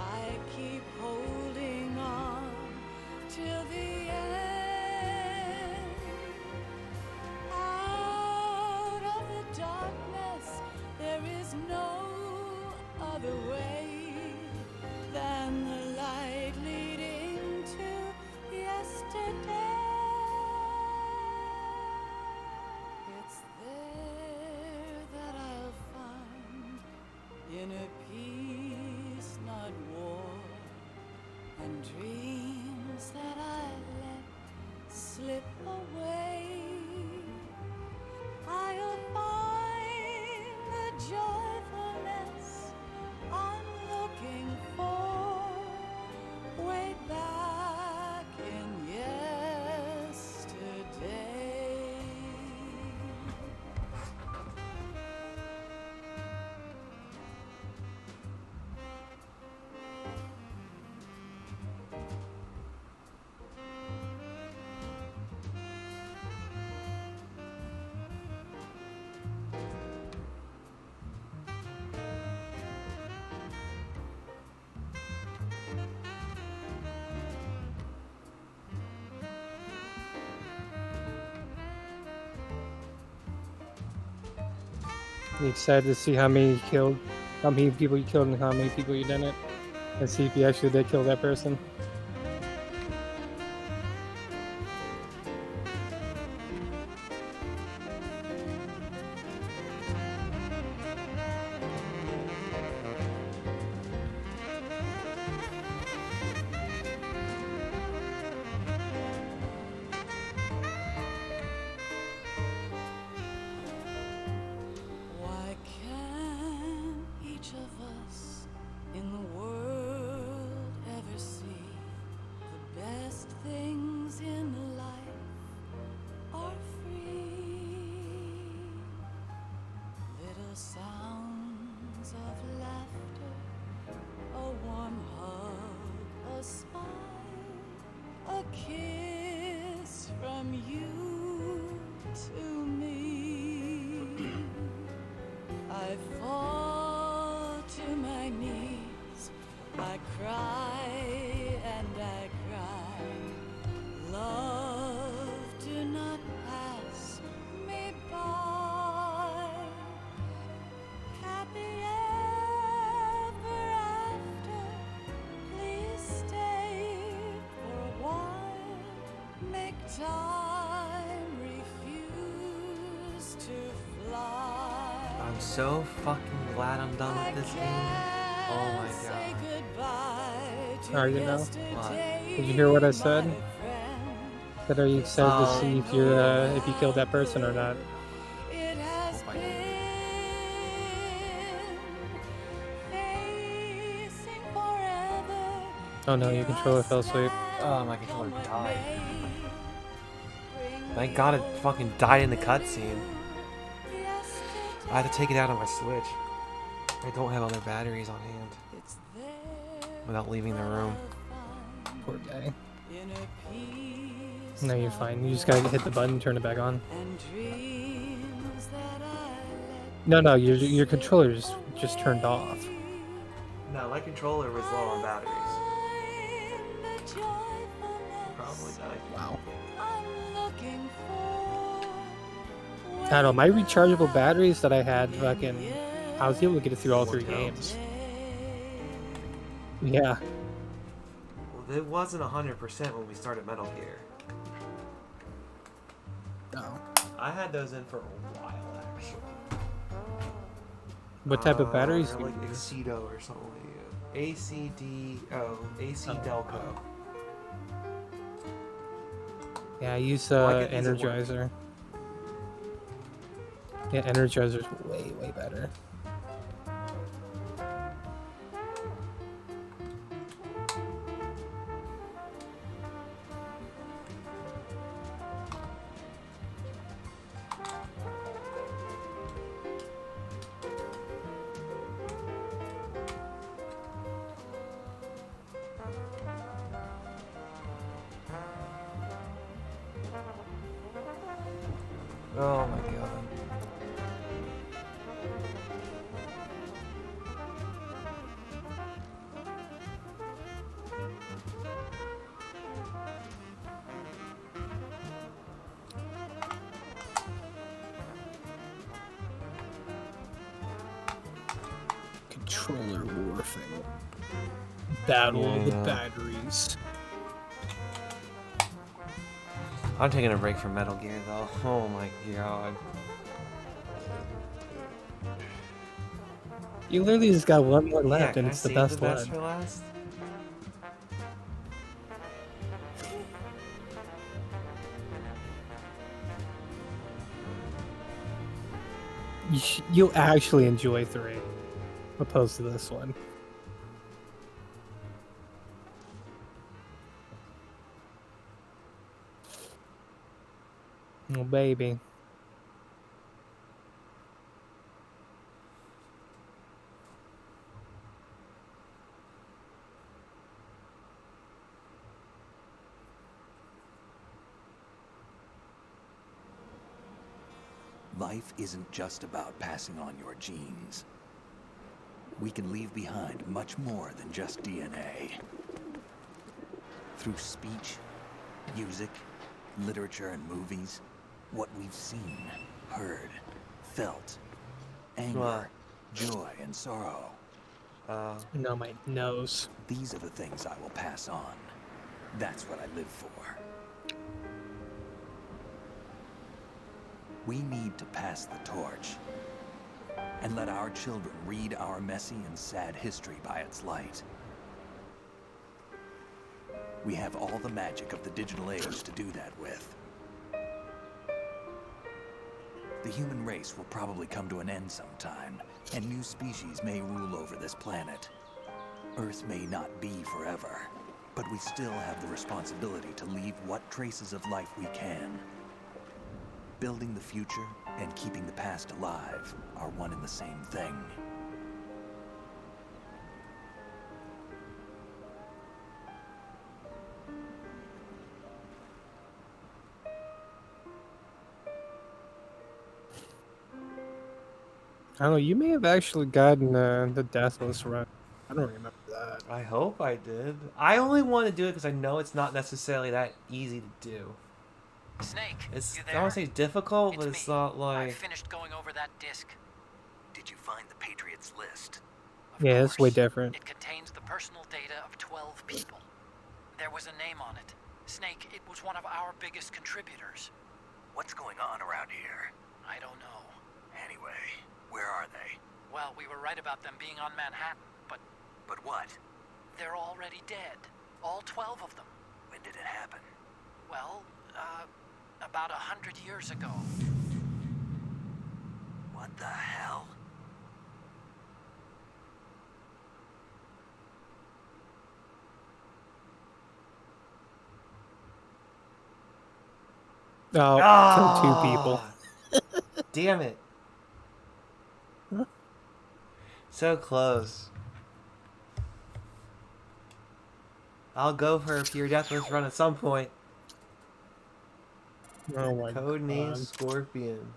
keep holding on till the end. Out of the darkness, there is no other way than the light leading to yesterday. It's there that I'll find inner peace, not war, and dreams that I let slip away. I'll find the joyfulness I'm looking for way back in yesterday. You excited to see how many you killed, how many people you killed, and how many people you didn't, and see if you actually did kill that person. Why can't each of us in the world ever see the best things in life are free? Little sounds of laughter, a warm hug, a smile, a kiss from you to my knees. I cry and I cry. Love, do not pass me by. Happy ever after. Please stay for a while. Make time. Refuse to fly. I'm so fucking glad I'm done with this game. Oh my god. Are you now? What? Did you hear what I said? That are you excited to see if you're if you killed that person or not? Oh no, your controller fell asleep. Oh, my controller died. Thank god it fucking died in the cutscene. I had to take it out on my Switch. I don't have other batteries on hand. Without leaving the room. Poor guy. No, you're fine. You just gotta hit the button, turn it back on. No, no, your controller just turned off. No, my controller was low on batteries. Probably died. Wow. I don't know, my rechargeable batteries that I had fucking... I was able to get it through all 3 games. Yeah. Well, it wasn't 100% when we started Metal Gear. No. I had those in for a while, actually. What type of batteries? Like Excedo or something like that. AC Delco. Yeah, I use Well, I get these at work. Energizer. Yeah, Energizer's way better. Oh my god. Controller warfare. Battle of the Yeah. batteries. I'm taking a break from Metal Gear though. Oh my god. You literally just got one more Yeah, left, can and I it's the save best the one. best for last? You'll actually enjoy 3, opposed to this one. Oh baby. Life isn't just about passing on your genes. We can leave behind much more than just DNA. Through speech, music, literature, and movies, what we've seen, heard, felt, anger, joy, and sorrow. No, my nose. These are the things I will pass on. That's what I live for. We need to pass the torch and let our children read our messy and sad history by its light. We have all the magic of the digital age to do that with. The human race will probably come to an end sometime, and new species may rule over this planet. Earth may not be forever, but we still have the responsibility to leave what traces of life we can. Building the future and keeping the past alive are one and the same thing. I don't know. You may have actually gotten the Deathless run. I don't remember that. I hope I did. I only want to do it because I know it's not necessarily that easy to do. Snake, It's, you I there? don't want to say difficult, but It's it's me. not I like... finished going over that disc. Did you find the Patriots list? Yeah, it's way different. It contains the personal data of 12 people. There was a name on it. Snake, it was one of our biggest contributors. What's going on around here? I don't know. Anyway, where are they? Well, we were right about them being on Manhattan, but... But what? They're already dead. All 12 of them. When did it happen? Well, about 100 years ago. What the hell? Oh, killed 2 people. Damn it. So close. I'll go for a pure deathless run at some point. Oh my Codename God. Scorpion.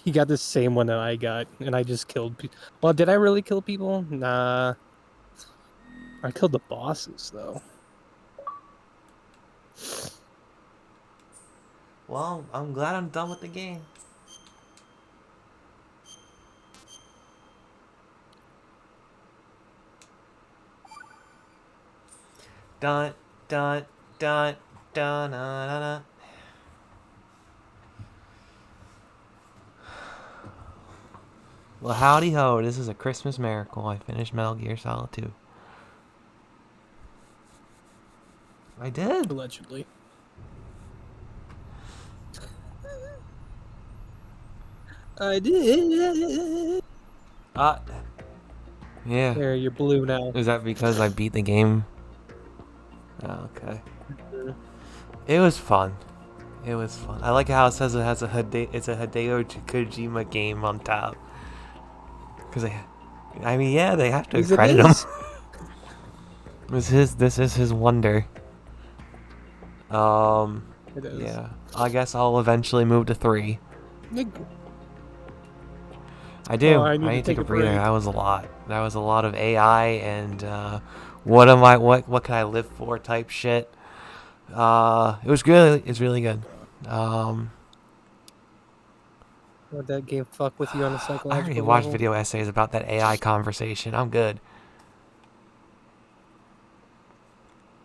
He got the same one that I got, and I just killed people. Well, did I really kill people? Nah. I killed the bosses, though. Well, I'm glad I'm done with the game. Dun dun dun dun dun dun. Dun. Well, howdy ho! This is a Christmas miracle. I finished Metal Gear Solid 2. I did. Allegedly. I did. Yeah. There, you're blue now. Is that because I beat the game? Oh, okay. It was fun. It was fun. I like how it says it has it's a Hideo Kojima game on top. Because I mean, yeah, they have to credit him. This is his wonder. It is. Yeah. I guess I'll eventually move to 3. I do. Oh, I need to take a breather. That was a lot. That was a lot of AI and what can I live for type shit. It was good. It's really good. Would that game fuck with you on a psychological I already level? watched video essays about that AI conversation. I'm good.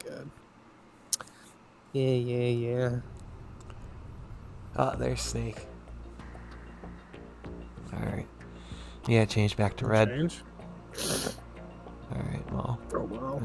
Good. Yeah. Oh, there's Snake. Alright. Yeah, change back to red. Change? Alright, well. Oh, wow.